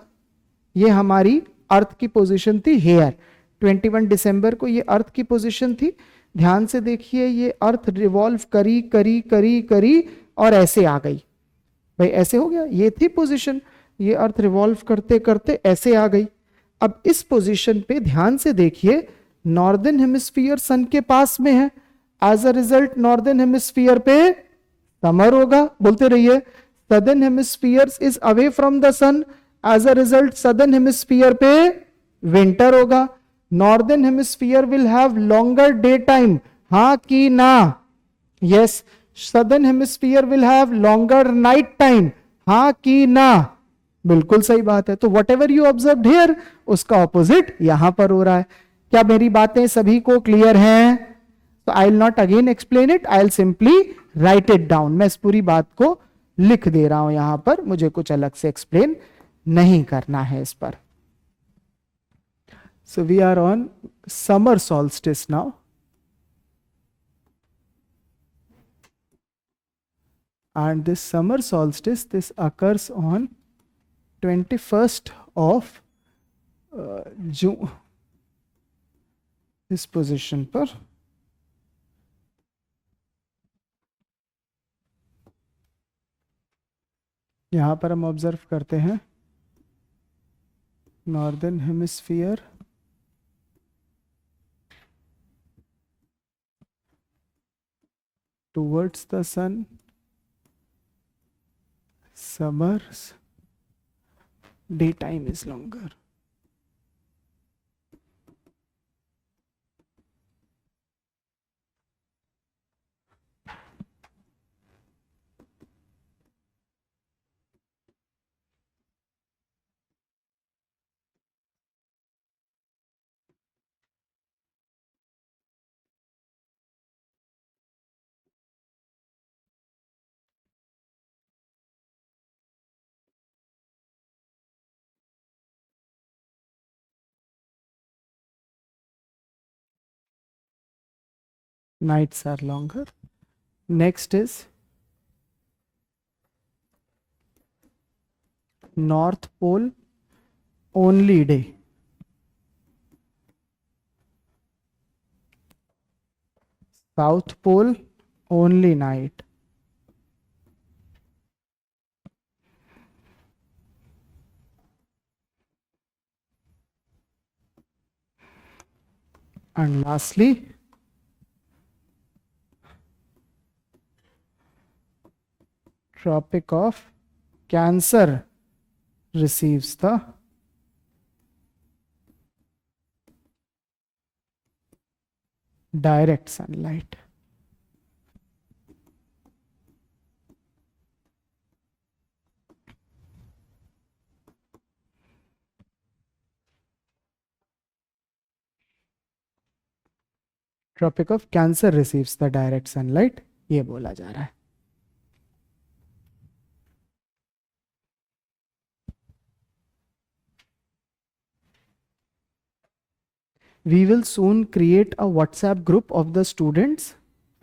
ये हमारी अर्थ की पोजीशन थी हेयर, 21 दिसंबर को ये अर्थ की पोजीशन थी। ध्यान से देखिए, ये अर्थ रिवॉल्व करी करी करी करी और ऐसे आ गई, भाई ऐसे हो गया, ये थी पोजीशन, ये अर्थ रिवॉल्व करते करते ऐसे आ गई। अब इस पोजीशन पे ध्यान से देखिए, नॉर्दर्न हेमिस्फीयर सन के पास में है, as a result northern hemisphere पे समर होगा, बोलते रहिए, southern hemisphere is away from the sun, as a result southern hemisphere पे विंटर होगा। Northern hemisphere will have longer day time, हाँ कि ना? Yes. Southern hemisphere will have longer night time, हाँ कि ना? बिल्कुल सही बात है। तो whatever you observe here, उसका ऑपोजिट यहां पर हो रहा है। क्या मेरी बातें सभी को क्लियर हैं? तो I will not again explain it, I will simply write it down. मैं इस पूरी बात को लिख दे रहा हूं यहां पर, मुझे कुछ अलग से एक्सप्लेन नहीं करना है इस पर। So we are on summer solstice now, and this summer solstice, this occurs on 21st of June, इस पोजीशन पर। यहां पर हम ऑब्जर्व करते हैं northern hemisphere towards the sun, summers daytime is longer. Nights are longer. Next is North Pole only day. South Pole only night. And lastly, Tropic of Cancer receives the direct sunlight. Tropic of Cancer receives the direct sunlight, ये बोला जा रहा है. We will soon create a WhatsApp group of the students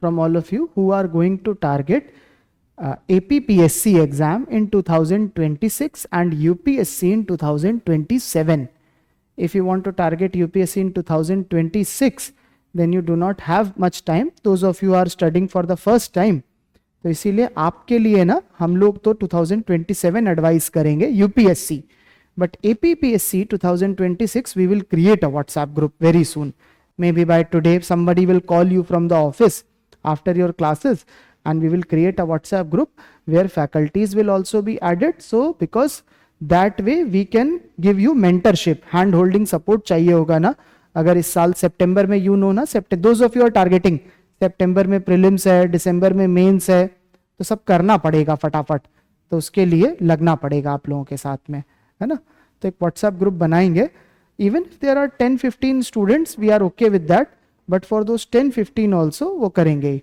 from all of you who are going to target APPSC exam in 2026 and UPSC in 2027. If you want to target UPSC in 2026, then you do not have much time. Those of you are studying for the first time, तो इसीलिए आपके लिए ना हम लोग तो 2027 advice करेंगे UPSC. But APPSC 2026, we will create a WhatsApp group very soon. Maybe by today, somebody will call you from the office after your classes, and we will create a WhatsApp group where faculties will also be added. So, because that way we can give you mentorship, hand holding support चाहिए होगा ना. अगर इस साल सितंबर में you know ना, those of you are targeting सितंबर में prelims है, दिसंबर में मेंस है, तो सब करना पड़ेगा फटाफट. तो उसके लिए लगना पड़ेगा आप लोगों के साथ में, है ना. तो एक व्हाट्सएप ग्रुप बनाएंगे. Even if there are 10-15 students, we are okay with that, but for those 10-15 also वो करेंगे.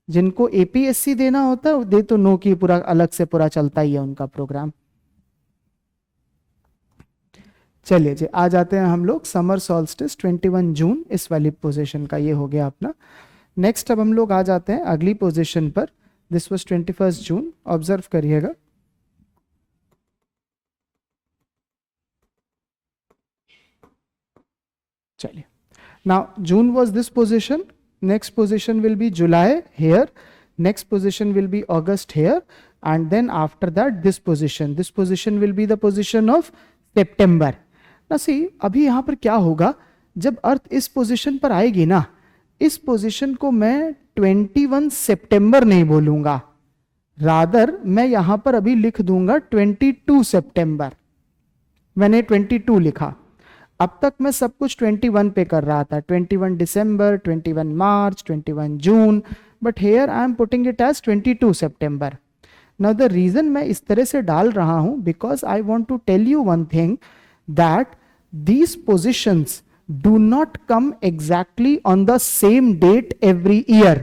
जिनको एपीएससी देना होता है दे तो नो की पूरा अलग से पूरा चलता ही है उनका प्रोग्राम. चलिए जी, आ जाते हैं हम लोग समर सॉल्स्टिस 21 जून, इस वाली पोजीशन का ये हो गया अपना. नेक्स्ट अब हम लोग आ जाते हैं अगली पोजीशन पर. This was 21 June. ऑब्जर्व करिएगा. चलिए, now June was this position. Next position will be July here. Next position will be August here, and then after that this position will be the position of September. ना see, अभी यहां पर क्या होगा, जब अर्थ इस पोजीशन पर आएगी ना, इस पोजीशन को मैं 21 सितंबर नहीं बोलूंगा, रादर मैं यहां पर अभी लिख दूंगा 22 सितंबर. मैंने 22 लिखा. अब तक मैं सब कुछ 21 पे कर रहा था, 21 दिसंबर, 21 मार्च, 21 जून, but here I am putting it as 22 September. Now the reason मैं इस तरह से डाल रहा हूं, because I want to tell you one thing, that these positions do not come exactly on the same date every year.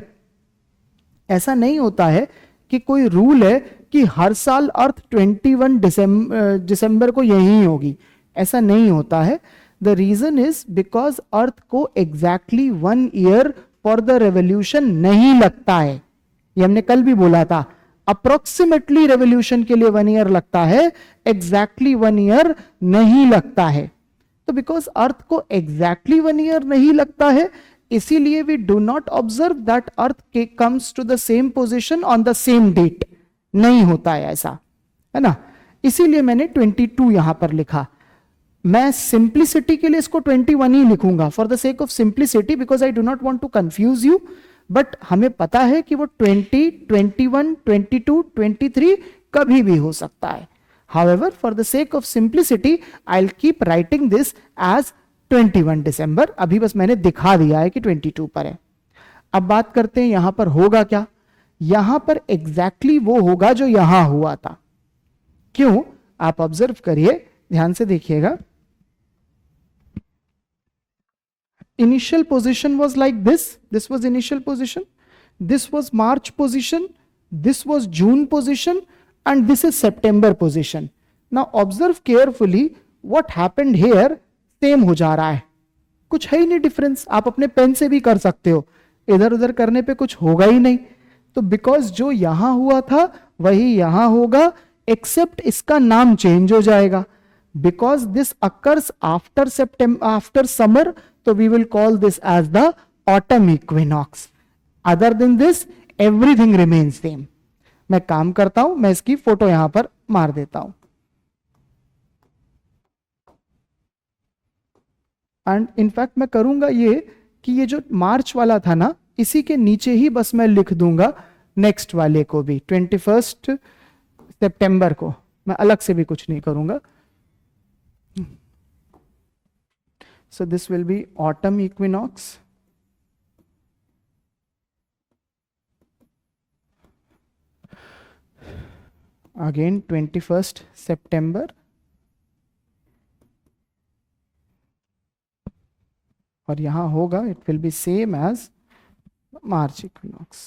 ऐसा नहीं होता है कि कोई रूल है कि हर साल अर्थ 21 दिसंबर को यही होगी, ऐसा नहीं होता है. The reason is because अर्थ को exactly 1 year for the revolution नहीं लगता है. ये हमने कल भी बोला था, अप्रोक्सीमेटली रेवोल्यूशन के लिए 1 ईयर लगता है, एग्जैक्टली 1 ईयर नहीं लगता है. तो बिकॉज अर्थ को एग्जैक्टली 1 ईयर नहीं लगता है, इसीलिए we do not observe that earth comes to the same position on the same date. नहीं होता है ऐसा, है ना. इसीलिए मैंने 22 यहां पर लिखा. मैं सिंप्लिसिटी के लिए इसको 21 ही लिखूंगा, for the sake of simplicity, because I do not want to confuse you. But हमें पता है कि वो 20, 21, 22, 23 कभी भी हो सकता है. However, for the sake of simplicity, I'll keep writing this as 21 दिसंबर. अभी बस मैंने दिखा दिया है कि 22 पर है. अब बात करते हैं यहां पर होगा क्या. यहां पर एग्जैक्टली वो होगा जो यहां हुआ था. क्यों, आप ऑब्जर्व करिए, ध्यान से देखिएगा. Initial position was like this. This was initial position. This was March position. This was June position. And this is September position. Now observe carefully what happened here. Same हो जा रहा है, कुछ है ही नहीं डिफरेंस. आप अपने पेन से भी कर सकते हो, इधर उधर करने पे कुछ होगा ही नहीं. तो बिकॉज जो यहां हुआ था वही यहां होगा, एक्सेप्ट इसका नाम चेंज हो जाएगा. Because this occurs after September, after summer, तो we will call this as the autumn equinox. Other than this everything remains same. मैं काम करता हूं, मैं इसकी फोटो यहां पर मार देता हूं. एंड इनफैक्ट मैं करूंगा ये कि ये जो मार्च वाला था ना, इसी के नीचे ही बस मैं लिख दूंगा नेक्स्ट वाले को भी, 21 सितंबर को, मैं अलग से भी कुछ नहीं करूंगा. So this will be autumn equinox. Again 21st September. और यहां होगा, it will be same as March equinox.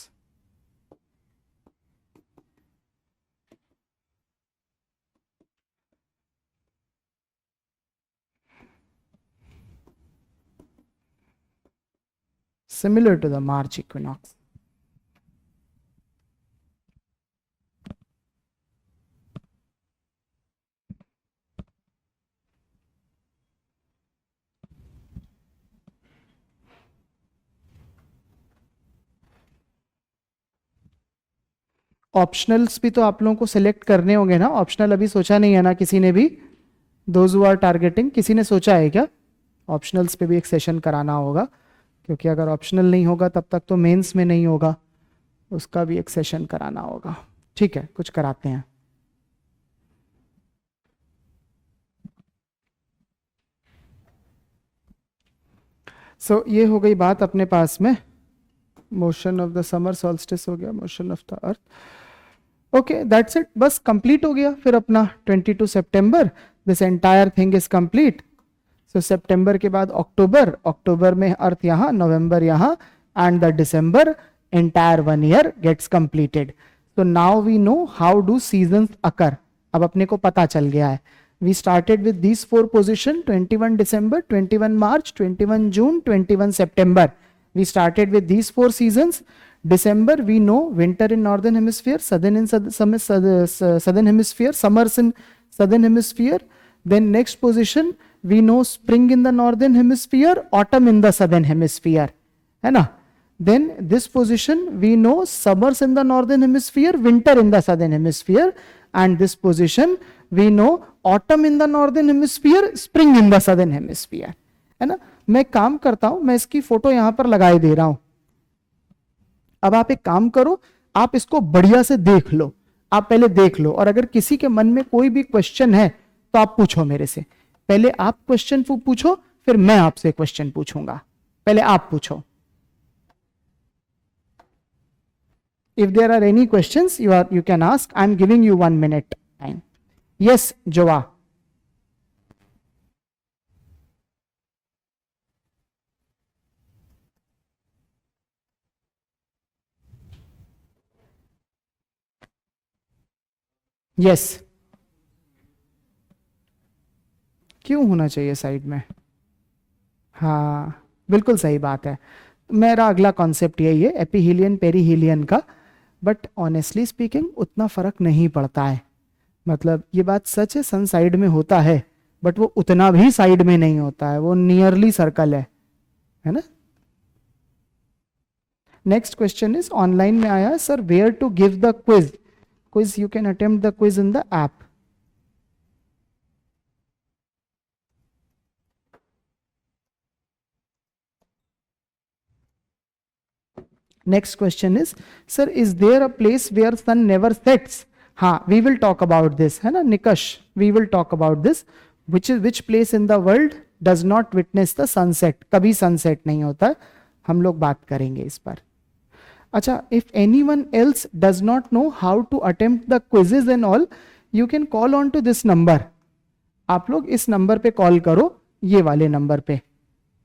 Similar to the March equinox. Optionals भी तो आप लोगों को सिलेक्ट करने होंगे ना. ऑप्शनल अभी सोचा नहीं है ना किसी ने भी? दोज हु आर टारगेटिंग, किसी ने सोचा है क्या? ऑप्शनल्स पे भी एक सेशन कराना होगा, क्योंकि अगर ऑप्शनल नहीं होगा तब तक तो मेंस में नहीं होगा, उसका भी एक सेशन कराना होगा. ठीक है, कुछ कराते हैं. सो ये हो गई बात अपने पास में. Motion of the summer solstice हो गया, motion of the earth. Okay, that's it, बस कंप्लीट हो गया. फिर अपना 22 सितंबर, this entire thing is complete. So सितंबर के बाद अक्टूबर, अक्टूबर में अर्थ यहाँ, नवंबर यहाँ, and the December entire 1 year gets completed. So now we know how do seasons occur. अब अपने को पता चल गया है. We started with these 4 position: 21 December, 21 March, 21 June, 21 September. We started with these 4 seasons. December we know winter in northern hemisphere, southern in southern hemisphere, summers in southern hemisphere. Then next position we know spring in the northern hemisphere, autumn in the southern hemisphere, है ना. Then this position we know summers in the northern hemisphere, winter in the southern hemisphere, and this position we know autumn in the northern hemisphere, spring in the southern hemisphere, है ना. मैं काम करता हूं, मैं इसकी फोटो यहां पर लगाए दे रहा हूं. अब आप एक काम करो, आप इसको बढ़िया से देख लो. आप पहले देख लो, और अगर किसी के मन में कोई भी क्वेश्चन है तो आप पूछो मेरे से. पहले आप क्वेश्चन पूछो, फिर मैं आपसे क्वेश्चन पूछूंगा. पहले आप पूछो. If there are any questions, you can ask. I'm giving you 1 minute time. Yes, Joa. Yes. क्यों होना चाहिए साइड में? हाँ, बिल्कुल सही बात है. मेरा अगला कॉन्सेप्ट यही है, एपीहीलियन पेरीहीलियन का. बट ऑनेस्टली स्पीकिंग उतना फर्क नहीं पड़ता है. मतलब ये बात सच है, सन साइड में होता है, बट वो उतना भी साइड में नहीं होता है, वो नियरली सर्कल है ना. नेक्स्ट क्वेश्चन इज ऑनलाइन में आया, sir where to give the quiz. Quiz you can attempt the quiz in the app. Next question is, sir is there a place where sun never sets. हाँ, we will talk about this, है ना Nikash. We will talk about this. Which place in the world does not witness the sunset. कभी sunset नहीं होता है, हम लोग बात करेंगे इस पर. अच्छा, if anyone else does not know how to attempt the quizzes and all, you can call on to this number. आप लोग इस नंबर पे कॉल करो, ये वाले नंबर पे.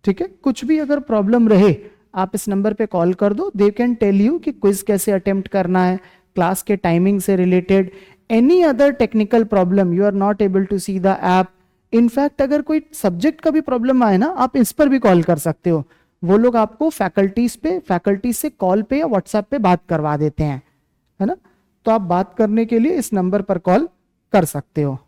ठीक है, कुछ भी अगर प्रॉब्लम रहे आप इस नंबर पे कॉल कर दो. दे कैन टेल यू कि क्विज कैसे अटेम्प्ट करना है, क्लास के टाइमिंग से related, any other technical problem. You are not able to see the app. In fact अगर कोई सब्जेक्ट का भी प्रॉब्लम आए ना, आप इस पर भी कॉल कर सकते हो. वो लोग आपको फैकल्टी से कॉल पे या व्हाट्सएप पे बात करवा देते हैं, है ना. तो आप बात करने के लिए इस नंबर पर कॉल कर सकते हो.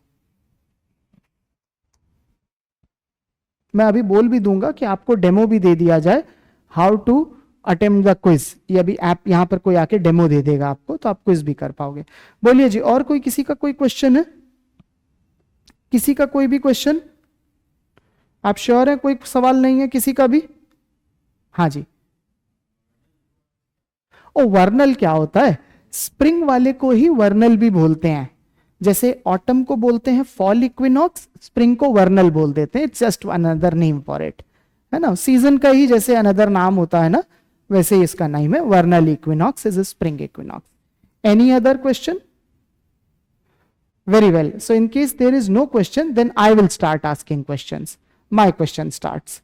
मैं अभी बोल भी दूंगा कि आपको डेमो भी दे दिया जाए, how to attempt the quiz. ये अभी ऐप यहां पर कोई आके डेमो दे देगा आपको, तो आप क्विज भी कर पाओगे. बोलिए जी, और कोई किसी का कोई क्वेश्चन है? किसी का कोई भी क्वेश्चन? आप श्योर हैं कोई सवाल नहीं है किसी का भी? हाँ जी. ओ, वर्नल क्या होता है? स्प्रिंग वाले को ही वर्नल भी बोलते हैं. जैसे ऑटम को बोलते हैं फॉल इक्विनॉक्स, स्प्रिंग को वर्नल बोल देते हैं, it's just another name for it, है ना। सीजन का ही जैसे अनदर नाम होता है ना, वैसे ही इसका नाम है vernal equinox is spring equinox. Any other question? Very well. So in case there is no question, then I will start asking questions. My question starts.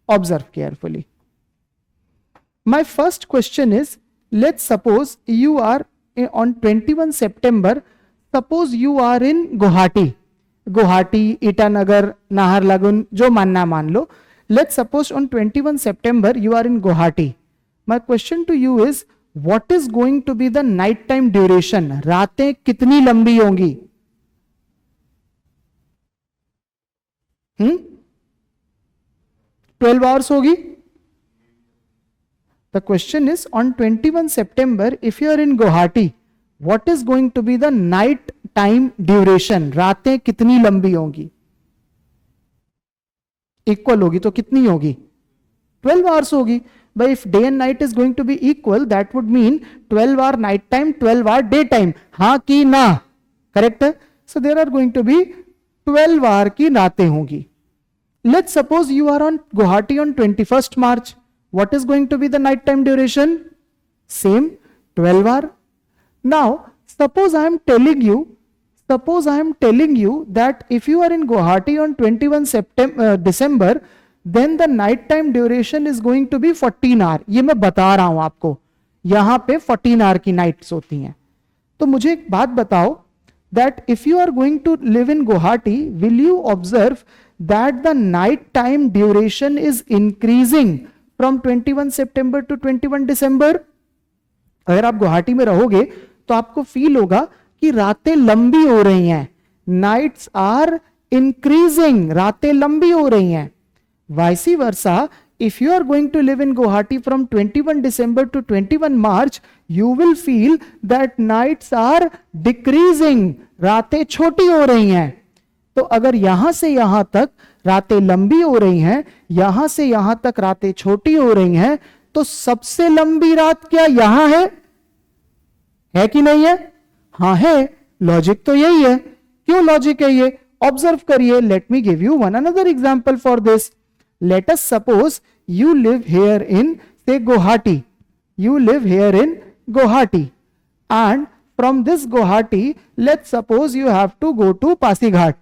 Observe carefully. My first question is, let's suppose you are on 21 September, suppose you are in Guwahati, Itanagar, Naharlagun, जो मानना मान लो. Let's suppose on 21 September you are in Guwahati. My question to you is, what is going to be the night time duration? रातें कितनी लंबी होंगी? 12 hours होगी. The question is, on 21 September, if you are in Guwahati, what is going to be the night time duration? रातें कितनी लंबी होंगी? Equal होगी तो कितनी होगी? 12 hours होगी. But if day and night is going to be equal, that would mean 12 hour night time, 12 hour day time. हाँ कि ना? Correct? So there are going to be 12 hour की रातें होंगी. Let's suppose you are on Guwahati on 21st March. What is going to be the night time duration? Same, 12 hour. Now, suppose I am telling you that if you are in Guwahati on 21 December, then the night time duration is going to be 14 hour. ये मैं बता रहा हूं आपको, यहां पे 14 hour की nights होती हैं. तो मुझे एक बात बताओ, that if you are going to live in Guwahati, will you observe that the night time duration is increasing from 21 September to 21 December? अगर आप गुवाहाटी में रहोगे तो आपको फील होगा कि रातें लंबी हो रही हैं. नाइट्स आर इंक्रीजिंग, रातें लंबी हो रही हैं. Vice versa, if you are going to live in Guwahati from 21 December to 21 March, you will feel that nights are decreasing, रातें छोटी हो रही हैं. तो अगर यहां से यहां तक रातें लंबी हो रही हैं, यहां से यहां तक रातें छोटी हो रही हैं, तो सबसे लंबी रात क्या यहां है कि नहीं है? हाँ है. लॉजिक तो यही है. क्यों लॉजिक है ये? ऑब्जर्व करिए. Let me give you one another example for this. Let us suppose you live here in, say, Guwahati. You live here in Guwahati. And from this Guwahati, let's suppose you have to go to Pasighat.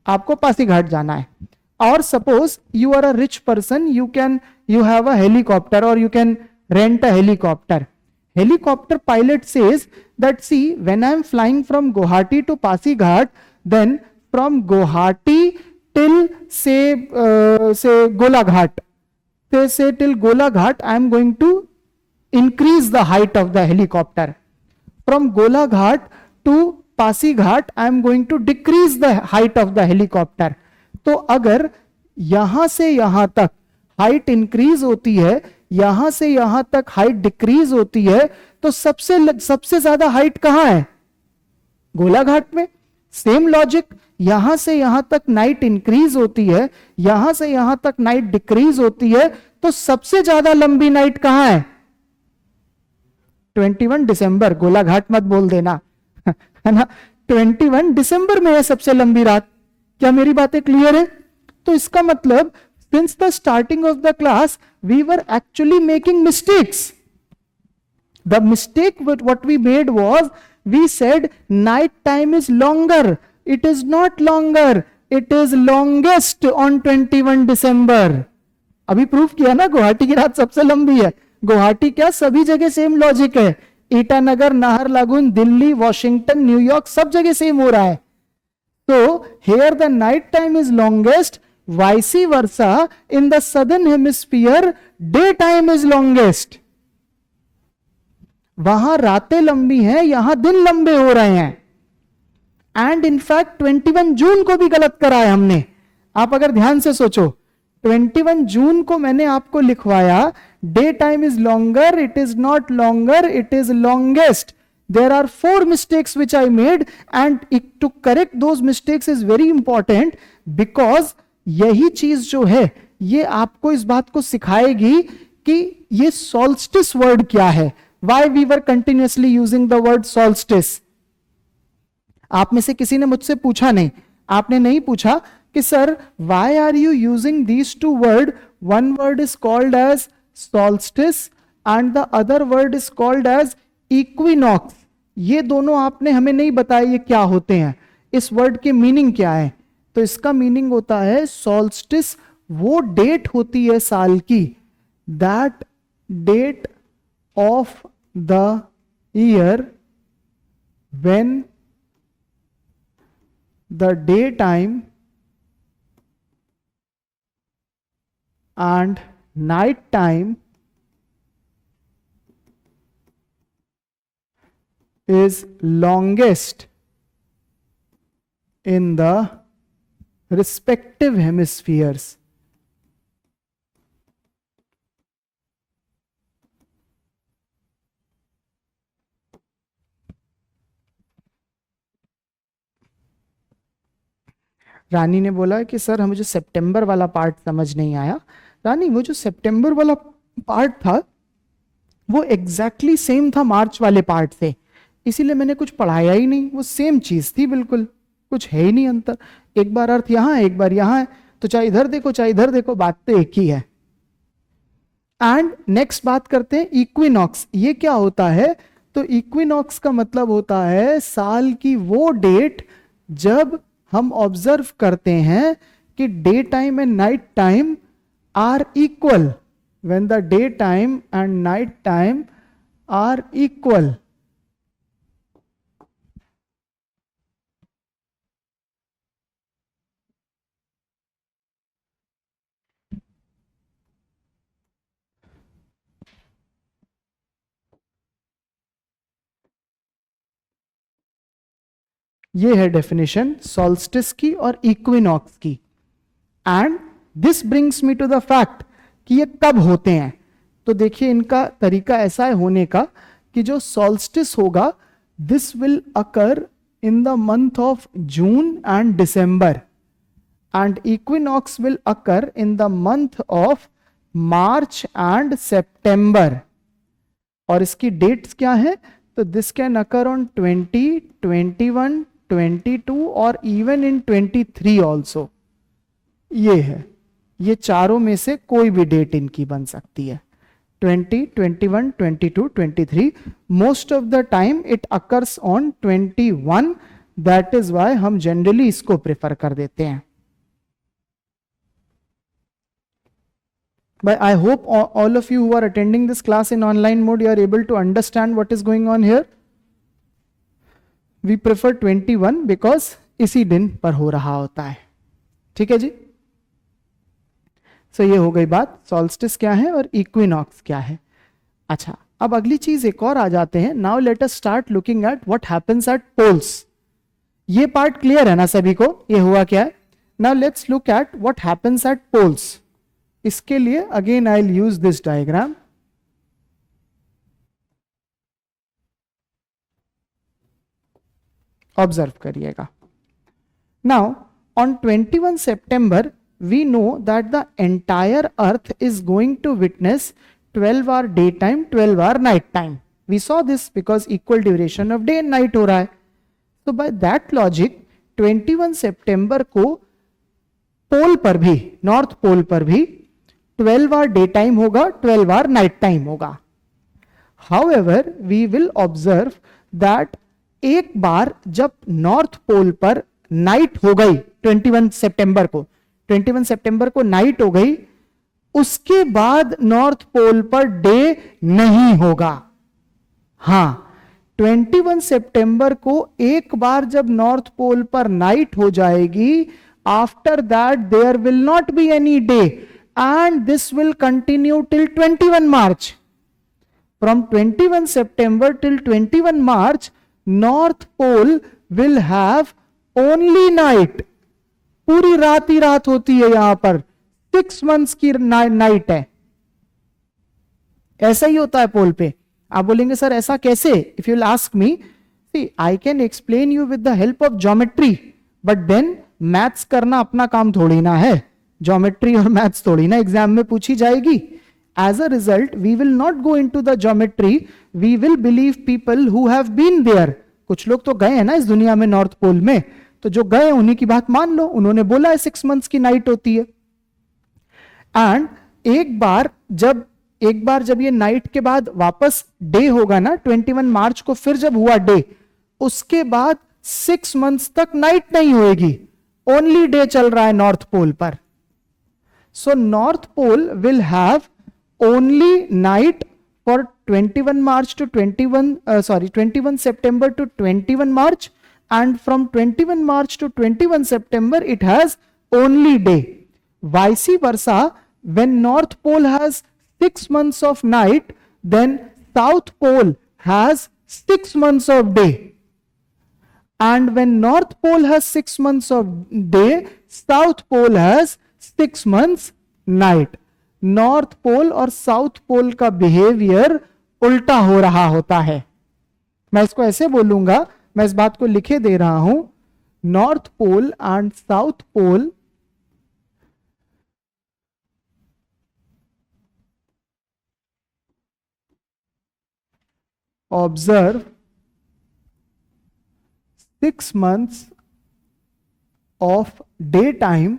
आपको पासीघाट जाना है. Or suppose you are a rich person, you have a helicopter or you can rent a helicopter. Helicopter pilot says that, see, when I am flying from Guwahati to Pasighat, then from Guwahati till say Golaghat, till Golaghat, I am going to increase the height of the helicopter. From Golaghat to Pasighat, I am going to decrease the height of the helicopter. तो अगर यहां से यहां तक height increase होती है, यहां से यहां तक हाइट डिक्रीज होती है, तो सबसे ज्यादा हाइट कहां है? गोलाघाट में. सेम लॉजिक, यहां से यहां तक नाइट इंक्रीज होती है, यहां से यहां तक नाइट डिक्रीज होती है, तो सबसे ज्यादा लंबी नाइट कहां है? 21 दिसंबर. गोलाघाट मत बोल देना, है ना. 21 दिसंबर में है सबसे लंबी रात. क्या मेरी बातें क्लियर है? तो इसका मतलब, since the starting of the class we were actually making mistakes. The mistake what we made was, we said night time is longer. It is not longer, it is longest on 21 December. अभी proof किया ना, गुवाहाटी की रात सबसे लंबी है. गुवाहाटी क्या, सभी जगह सेम लॉजिक है. ईटानगर, नाहरलागुन, दिल्ली, वॉशिंगटन, न्यूयॉर्क, सब जगह सेम हो रहा है. So here the night time is longest, vice versa in the southern hemisphere daytime is longest. वहां रातें लंबी हैं, यहां दिन लंबे हो रहे हैं. एंड इनफैक्ट 21 जून को भी गलत करा है हमने. आप अगर ध्यान से सोचो, 21 जून को मैंने आपको लिखवाया day time is longer, it is not longer, it is longest. There are 4 mistakes which I made, and to correct those mistakes is very important, because यही चीज जो है ये आपको इस बात को सिखाएगी कि ये solstice word क्या है. Why we were continuously using the word solstice. आप में से किसी ने मुझसे पूछा नहीं, आपने नहीं पूछा कि sir why are you using these two word, one word is called as solstice and the other word is called as equinox. ये दोनों आपने हमें नहीं बताया ये क्या होते हैं, इस वर्ड की मीनिंग क्या है। तो इसका मीनिंग होता है सॉल्स्टिस वो डेट होती है साल की, that date of the year when the daytime and night time is longest in the respective hemispheres. रानी ने बोला कि सर मुझे सितंबर वाला पार्ट समझ नहीं आया। रानी वो जो सितंबर वाला पार्ट था वो एग्जैक्टली सेम था मार्च वाले पार्ट से, इसीलिए मैंने कुछ पढ़ाया ही नहीं, वो सेम चीज थी बिल्कुल, कुछ है ही नहीं अंतर। एक बार अर्थ यहां है एक बार यहां है, तो चाहे इधर देखो चाहे इधर देखो बात तो एक ही है। एंड नेक्स्ट बात करते हैं इक्विनॉक्स। ये क्या होता है? तो इक्विनॉक्स का मतलब होता है साल की वो डेट जब हम ऑब्जर्व करते हैं कि day time and night time are equal, when the day time and night time are equal. ये है डेफिनेशन सॉल्स्टिस की और इक्विनॉक्स की। And this brings me to the fact कि ये कब होते हैं। तो देखिए इनका तरीका ऐसा है होने का कि जो सॉल्स्टिस होगा this will occur in the month of June and December, and equinox will occur in the month of March and September. और इसकी डेट्स क्या है? तो दिस कैन अकर ऑन 20, 21, 22 और इवन इन 23 ऑल्सो। ये है, ये चारों में से कोई भी डेट इनकी बन सकती है, 20, 21, 22, 23। Most of the time it occurs on 21, that is why हम जनरली इसको प्रेफर कर देते हैं। But I hope all of you who are attending this class in online mode, you are able to understand what is going on here. We prefer 21 because इसी दिन पर हो रहा होता है। ठीक है जी। So ये हो गई बात, सॉल्स्टिस क्या है और इक्विनॉक्स क्या है। अच्छा, अब अगली चीज एक और आ जाते हैं। Now let us start looking at what happens at poles. ये पार्ट क्लियर है ना सभी को, ये हुआ क्या है। Now let's look at what happens at poles. इसके लिए again I will use this diagram. Observe करिएगा। Now on 21 September we know that the entire earth is going to witness 12 hour day time 12 hour night time. We saw this because equal duration of day and night हो रहा है। तो by that logic 21 सितंबर को पोल पर भी, north pole पर भी 12 hour day time होगा, 12 आवर नाइट टाइम होगा। However we will observe that एक बार जब नॉर्थ पोल पर नाइट हो गई 21 सितंबर को, 21 सितंबर को नाइट हो गई, उसके बाद नॉर्थ पोल पर डे नहीं होगा। हां, 21 सितंबर को एक बार जब नॉर्थ पोल पर नाइट हो जाएगी, after that there will not be any day and this will continue till 21 March. From 21 September till 21 March, North Pole will have only night. पूरी रात ही रात होती है यहां पर, 6 months की नाइट है। ऐसा ही होता है पोल पे। आप बोलेंगे सर ऐसा कैसे? If you will ask me, see I can explain you with the help of geometry, but then maths करना अपना काम थोड़ी ना है, ज्योमेट्री और मैथ्स थोड़ी ना एग्जाम में पूछी जाएगी। As a result we will not go into the geometry, we will believe people who have been there. कुछ लोग तो गए हैं ना इस दुनिया में नॉर्थ पोल में, तो जो गए उन्हीं की बात मान लो, उन्होंने बोला है 6 मंथ्स की नाइट होती है। एंड एक बार जब ये नाइट के बाद वापस डे होगा ना 21 मार्च को, फिर जब हुआ डे, उसके बाद 6 मंथ्स तक नाइट नहीं होएगी, ओनली डे चल रहा है नॉर्थ पोल पर। So north pole will have only night for 21 March to 21 September to 21 March, and from 21 March to 21 September it has only day. Vice versa, when North Pole has 6 months of night, then South Pole has 6 months of day. And when North Pole has 6 months of day, South Pole has 6 months night. North Pole और South Pole का behaviour उल्टा हो रहा होता है। मैं इसको ऐसे बोलूंगा, मैं इस बात को लिखे दे रहा हूं, north pole and south pole observe 6 months of daytime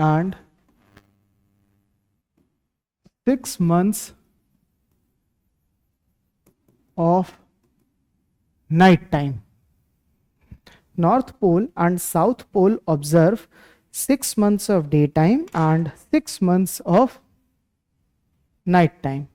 and 6 months of night time. North Pole and South Pole observe 6 months of daytime and 6 months of night time.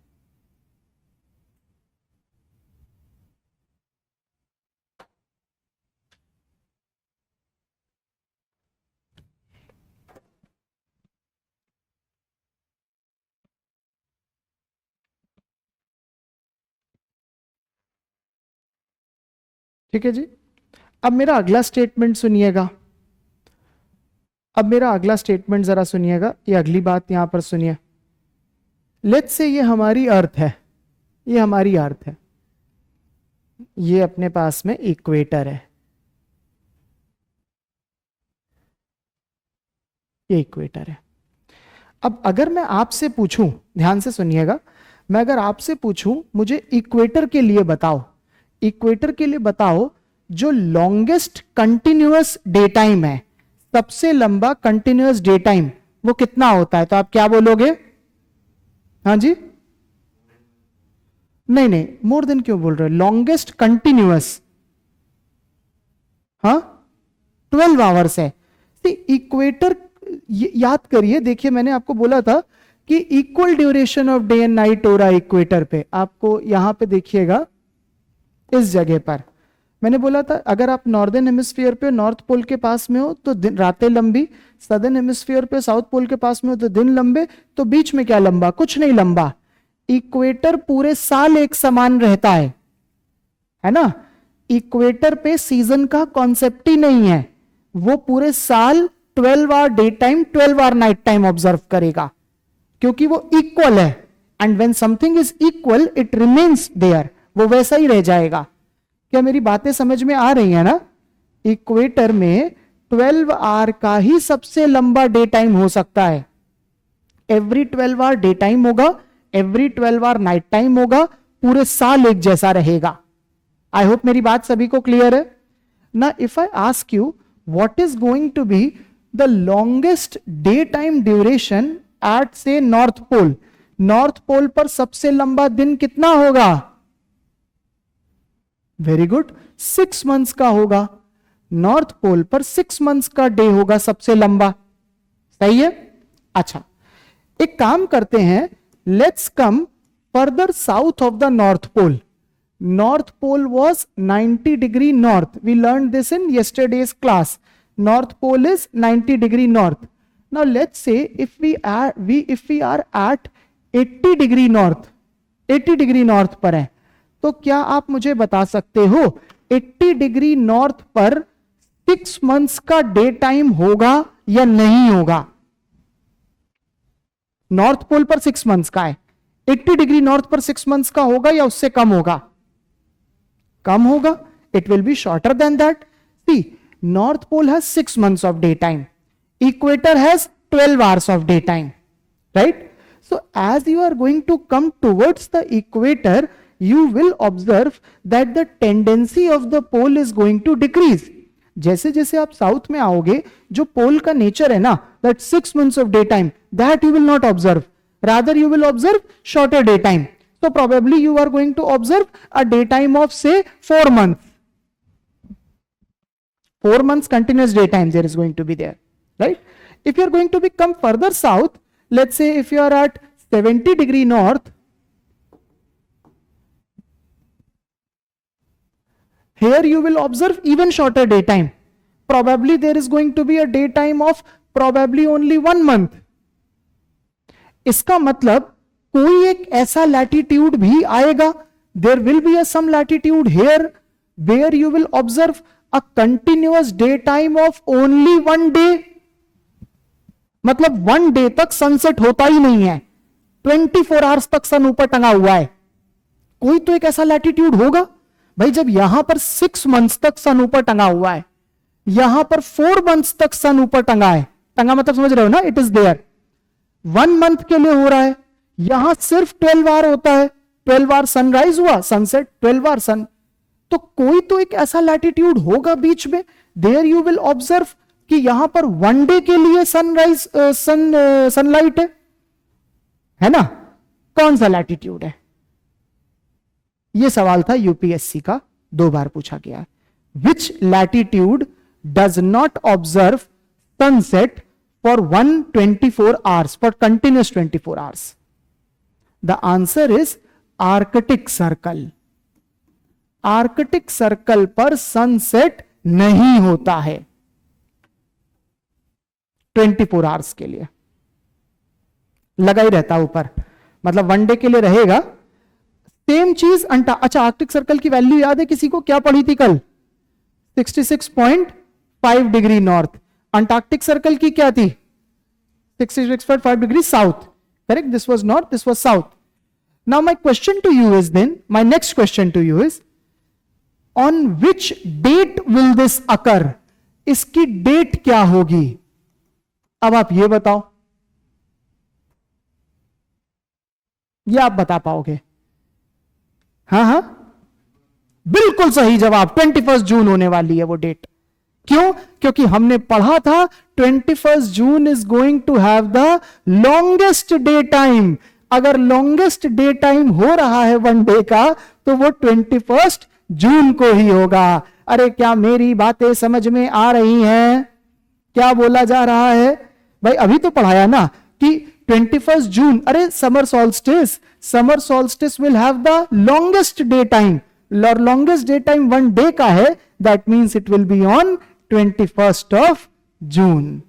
ठीक है जी। अब मेरा अगला स्टेटमेंट सुनिएगा, जरा सुनिएगा, ये अगली बात यहां पर सुनिए। लेट्स से ये हमारी अर्थ है, ये अपने पास में इक्वेटर है, ये इक्वेटर है। अब अगर मैं आपसे पूछूं, ध्यान से सुनिएगा, मैं अगर आपसे पूछूं मुझे इक्वेटर के लिए बताओ जो लॉन्गेस्ट कंटिन्यूअस डे टाइम है, सबसे लंबा कंटिन्यूअस डे टाइम वो कितना होता है, तो आप क्या बोलोगे? हाँ जी, नहीं, मोर देन क्यों बोल रहे हो? लॉन्गेस्ट कंटिन्यूअस, हाँ 12 आवर्स है। इक्वेटर याद करिए, देखिए मैंने आपको बोला था कि equal duration of day and night हो रहा है इक्वेटर पे। आपको यहां पे देखिएगा, इस जगह पर मैंने बोला था अगर आप नॉर्दर्न हेमिस्फीयर पे नॉर्थ पोल के पास में हो तो दिन रातें लंबी, सदर्न हेमिस्फीयर पे साउथ पोल के पास में हो तो दिन लंबे, तो बीच में क्या लंबा? कुछ नहीं लंबा। इक्वेटर पूरे साल एक समान रहता है ना। इक्वेटर पे सीजन का कॉन्सेप्ट ही नहीं है, वो पूरे साल 12 hour day time 12 hour night time observe करेगा, क्योंकि वो इक्वल है। And when something is equal it remains there, वो वैसा ही रह जाएगा। क्या मेरी बातें समझ में आ रही है ना? इक्वेटर में 12 आवर का ही सबसे लंबा डे टाइम हो सकता है। एवरी 12 आवर डे टाइम होगा, एवरी 12 आवर नाइट टाइम होगा, पूरे साल एक जैसा रहेगा। आई होप मेरी बात सभी को क्लियर है ना। If I ask you what is going to be the longest day time duration at say north pole, north pole पर सबसे लंबा दिन कितना होगा? वेरी गुड, 6 मंथ्स का होगा। नॉर्थ पोल पर 6 मंथ्स का डे होगा सबसे लंबा, सही है। अच्छा, एक काम करते हैं, let's come further south of the north pole. North pole was 90 degree north, we learn this in yesterday's class. North pole is 90 degree north. Now let's say if we are at 80 degree north, 80 degree north पर है, तो क्या आप मुझे बता सकते हो 80 degree north पर 6 मंथ्स का डे टाइम होगा या नहीं होगा? नॉर्थ पोल पर 6 मंथ्स का है, 80 डिग्री नॉर्थ पर 6 मंथ्स का होगा या उससे कम होगा? कम होगा, it will be shorter than that. See, north pole has 6 months of daytime, equator has 12 hours of daytime, right? So as you are going to come towards the equator, you will observe that the tendency of the pole is going to decrease. जैसे जैसे आप south में आओगे, जो पोल का nature है ना, that 6 months of daytime, that you will not observe. Rather you will observe shorter daytime. So probably you are going to observe a daytime of say 4 months. 4 months continuous daytime there is going to be there, right? If you are going to become further south, let's say if you are at 70 degree north, here you will observe even shorter daytime. Probably there is going to be a daytime of probably only 1 month. इसका मतलब कोई एक ऐसा latitude भी आएगा, there will be a some latitude here where you will observe a continuous daytime of only 1 day. मतलब 1 day तक sunset होता ही नहीं है, 24 आवर्स तक सन ऊपर टंगा हुआ है. कोई तो एक ऐसा लैटिट्यूड होगा भाई, जब यहां पर 6 मंथ्स तक सन ऊपर टंगा हुआ है, यहां पर 4 मंथ्स तक सन ऊपर टंगा है. टंगा मतलब समझ रहे हो ना, इट इज देयर. 1 मंथ के लिए हो रहा है, यहां सिर्फ 12 आवर होता है, 12 आवर सनराइज हुआ, सनसेट 12 आवर सन. तो कोई तो एक ऐसा लैटिट्यूड होगा बीच में, देयर यू विल ऑब्जर्व कि यहां पर 1 डे के लिए सनराइज सनलाइट है ना. कौन सा लैटिट्यूड है? यह सवाल था यूपीएससी का, 2 बार पूछा गया. Which latitude does not observe sunset for 124 hours, for continuous 24 hours? The answer is Arctic Circle. Arctic Circle पर सनसेट नहीं होता है 24 आवर्स के लिए, लगा ही रहता ऊपर, मतलब 1 डे के लिए रहेगा. सेम चीज अच्छा, आर्कटिक सर्कल की वैल्यू याद है किसी को? क्या पढ़ी थी कल? 66.5 डिग्री नॉर्थ. अंटार्कटिक सर्कल की क्या थी? 66.5 degree south. Correct, this was north, this was south. Now my question to you is then, my next question to you is, on which date will this occur? इसकी date क्या होगी? अब आप ये बताओ, ये आप बता पाओगे? हाँ हाँ, बिल्कुल सही जवाब. 21 जून होने वाली है वो डेट. क्यों? क्योंकि हमने पढ़ा था 21 June is going to have the longest day time. अगर लॉन्गेस्ट डे टाइम हो रहा है 1 डे का, तो वो 21 जून को ही होगा. अरे क्या मेरी बातें समझ में आ रही हैं? क्या बोला जा रहा है भाई? अभी तो पढ़ाया ना कि 21 जून, अरे summer solstice will have the longest day time. Longest day time 1 day का है, that means it will be on 21 of June.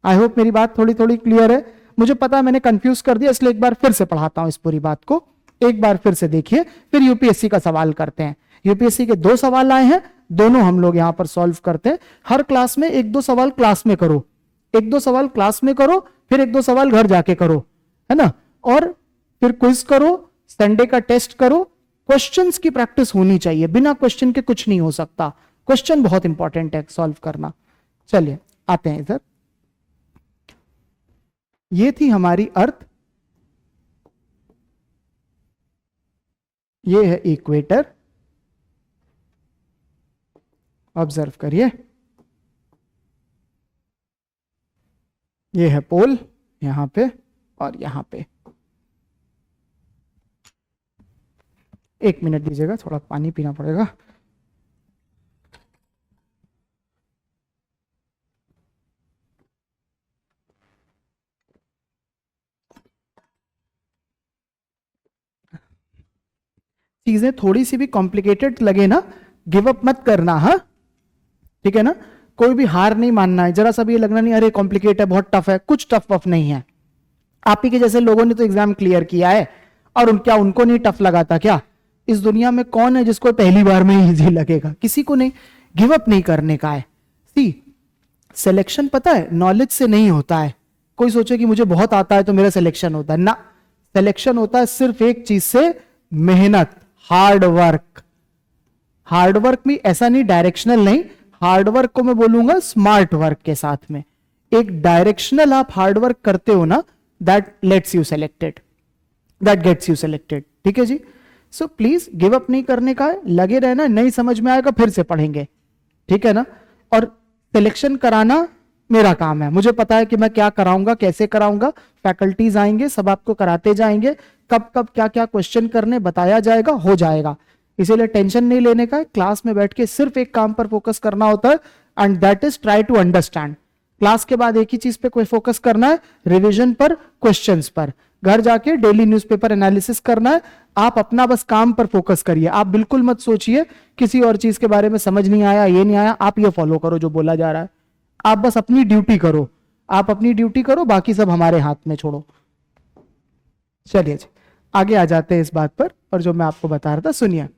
I hope मेरी बात थोड़ी थोड़ी क्लियर है. मुझे पता है मैंने कंफ्यूज कर दिया, इसलिए एक बार फिर से पढ़ाता हूं इस पूरी बात को. एक बार फिर से देखिए, फिर यूपीएससी का सवाल करते हैं. यूपीएससी के 2 सवाल आए हैं, दोनों हम लोग यहां पर सॉल्व करते हैं. हर क्लास में 1-2 सवाल क्लास में करो, 1-2 सवाल क्लास में करो, फिर 1-2 सवाल घर जाके करो, है ना. और फिर क्विज करो, संडे का टेस्ट करो. क्वेश्चंस की प्रैक्टिस होनी चाहिए, बिना क्वेश्चन के कुछ नहीं हो सकता. क्वेश्चन बहुत इंपॉर्टेंट है सॉल्व करना. चलिए आते हैं इधर. ये थी हमारी अर्थ, ये है इक्वेटर. ऑब्जर्व करिए, ये है पोल यहां पे और यहां पे. 1 मिनट दीजिएगा, थोड़ा पानी पीना पड़ेगा. चीजें थोड़ी सी भी कॉम्प्लिकेटेड लगे ना, गिव अप मत करना. हाँ ठीक है ना, कोई भी हार नहीं मानना है. जरा सा भी ये लगना नहीं अरे कॉम्प्लिकेट है, बहुत टफ है. कुछ टफ वफ नहीं है. आप ही के जैसे लोगों ने तो एग्जाम क्लियर किया है, और क्या उनको नहीं टफ लगा था क्या? इस दुनिया में कौन है जिसको पहली बार में इजी लगेगा? किसी को नहीं. गिव अप नहीं करने का है. सी, सिलेक्शन पता है नॉलेज से नहीं होता है. कोई सोचे कि मुझे बहुत आता है तो मेरा सिलेक्शन होता है ना. सिलेक्शन होता है सिर्फ एक चीज से, मेहनत, हार्ड वर्क. हार्ड वर्क में ऐसा नहीं डायरेक्शनल नहीं, हार्ड वर्क को मैं बोलूंगा स्मार्ट वर्क के साथ में. एक डायरेक्शनल आप हार्ड वर्क करते हो ना, that lets you selected, that gets you selected. ठीक है जी। सो प्लीज गिव अप नहीं करने का है, लगे रहना, नहीं समझ में आएगा फिर से पढ़ेंगे, ठीक है ना। और सिलेक्शन कराना मेरा काम है, मुझे पता है कि मैं क्या कराऊंगा, कैसे कराऊंगा, फैकल्टीज आएंगे, सब आपको कराते जाएंगे, कब कब क्या क्या क्वेश्चन करने बताया जाएगा, हो जाएगा। इसीलिए टेंशन नहीं लेने का है, क्लास में बैठ के सिर्फ एक काम पर फोकस करना होता है, and that is try to understand. Class के बाद एक ही चीज पे कोई फोकस करना है, रिवीजन पर, क्वेश्चंस पर। घर जाके डेली न्यूज़पेपर एनालिसिस करना है। आप अपना बस काम पर फोकस करिए, आप बिल्कुल मत सोचिए किसी और चीज के बारे में, समझ नहीं आया, ये नहीं आया, आप ये फॉलो करो जो बोला जा रहा है। आप बस अपनी ड्यूटी करो, आप अपनी ड्यूटी करो, बाकी सब हमारे हाथ में छोड़ो। चलिए जी, आगे आ जाते हैं इस बात पर, और जो मैं आपको बता रहा था सुनिए।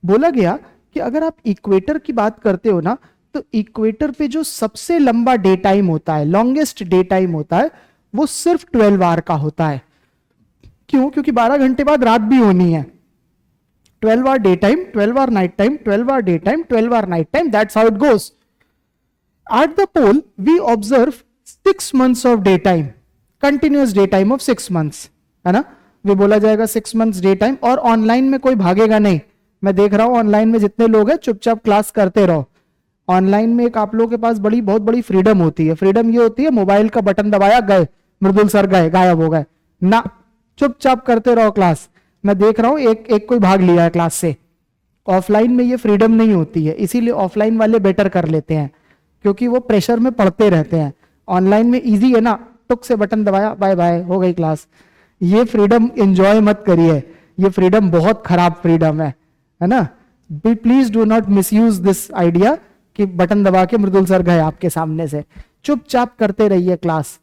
बोला गया कि अगर आप इक्वेटर की बात करते हो ना, तो इक्वेटर पे जो सबसे लंबा डे टाइम होता है, लॉन्गेस्ट डे टाइम होता है, वो सिर्फ 12 आवर का होता है। क्यों? क्योंकि 12 घंटे बाद रात भी होनी है। 12 hour day time, 12 hour night time, 12 hour day time, 12 hour night time, that's how it goes. At the pole, we observe 6 months of daytime, continuous daytime of 6 months, है ना। वे बोला जाएगा 6 months डे टाइम, और online में कोई भागेगा नहीं। मैं देख रहा हूं ऑनलाइन में जितने लोग हैं, चुपचाप क्लास करते रहो। ऑनलाइन में एक आप लोगों के पास बड़ी, बहुत बड़ी फ्रीडम होती है। फ्रीडम ये होती है, मोबाइल का बटन दबाया, गए मृदुल सर, गए, गायब हो गए ना। चुपचाप करते रहो क्लास। मैं देख रहा हूं एक एक कोई भाग लिया है क्लास से। ऑफलाइन में ये फ्रीडम नहीं होती है, इसीलिए ऑफलाइन वाले बेटर कर लेते हैं, क्योंकि वो प्रेशर में पढ़ते रहते हैं। ऑनलाइन में इजी है ना, टुक से बटन दबाया, बाय बाय, हो गई क्लास। ये फ्रीडम एंजॉय मत करिए, ये फ्रीडम बहुत खराब फ्रीडम है ना। Please do not misuse this idea कि बटन दबा के मृदुल सर गए आपके सामने से। चुपचाप करते रहिए क्लास।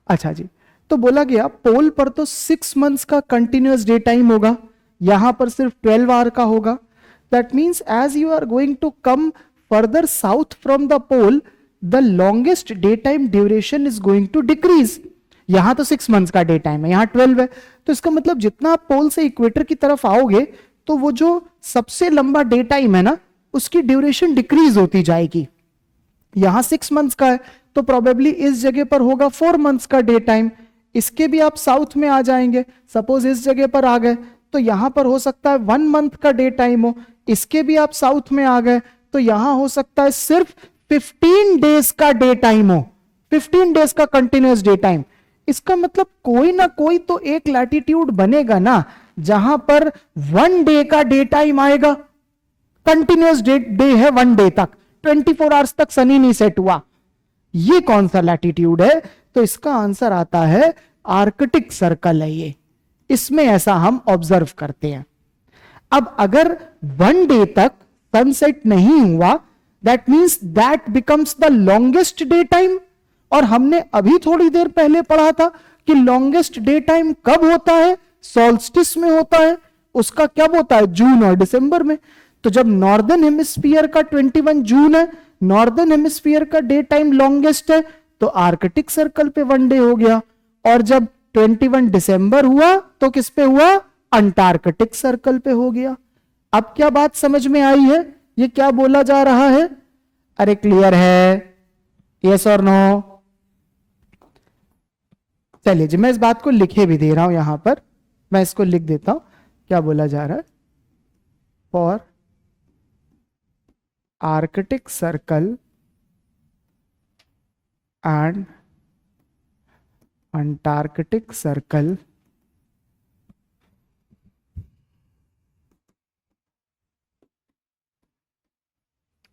अच्छा जी, तो बोला गया पोल पर तो 6 मंथ्स का कंटिन्यूअस डे टाइम होगा, यहां पर सिर्फ 12 आवर का होगा। That means as you are going to come further south from the pole, the longest daytime duration is going to decrease। यहां तो 6 मंथ्स का डे टाइम है, यहां 12 है, तो इसका मतलब जितना आप पोल से इक्वेटर की तरफ आओगे, तो वो जो सबसे लंबा डे टाइम है ना, उसकी ड्यूरेशन डिक्रीज होती जाएगी। यहां 6 मंथ्स का है, तो प्रोबेबली इस जगह पर होगा 4 मंथ्स का डे टाइम। इसके भी आप साउथ में आ जाएंगे, सपोज इस जगह पर आ गए, तो यहां पर हो सकता है 1 मंथ का डे टाइम हो। इसके भी आप साउथ में आ गए, तो यहां हो सकता है सिर्फ 15 डेज का डे टाइम हो, 15 डेज का कंटिन्यूअस डे टाइम। इसका मतलब कोई ना कोई तो एक लैटिट्यूड बनेगा ना, जहां पर 1 डे का डे टाइम आएगा। कंटिन्यूअस डे है 1 डे तक, 24 आवर्स तक सन ही नहीं सेट हुआ। ये कौन सा लैटिट्यूड है? तो इसका आंसर आता है आर्कटिक सर्कल है ये, इसमें ऐसा हम ऑब्जर्व करते हैं। अब अगर 1 डे तक सनसेट नहीं हुआ, that means that becomes the longest day time. और हमने अभी थोड़ी देर पहले पढ़ा था कि लॉन्गेस्ट डे टाइम कब होता है? सॉल्स्टिस में होता है। उसका कब होता है? जून और दिसंबर में। तो जब नॉर्दर्न हेमिस्फीयर का 21 जून है, नॉर्दर्न हेमिस्फीयर का डे टाइम लॉन्गेस्ट है, तो आर्कटिक सर्कल पे 1 डे हो गया। और जब 21 दिसंबर हुआ, तो किस पे हुआ? अंटार्कटिक सर्कल पे हो गया। अब क्या बात समझ में आई है? ये क्या बोला जा रहा है? अरे क्लियर है? यस और नो? चलिए जी, मैं इस बात को लिखे भी दे रहा हूं, यहां पर मैं इसको लिख देता हूं, क्या बोला जा रहा है। For Arctic circle and Antarctic circle,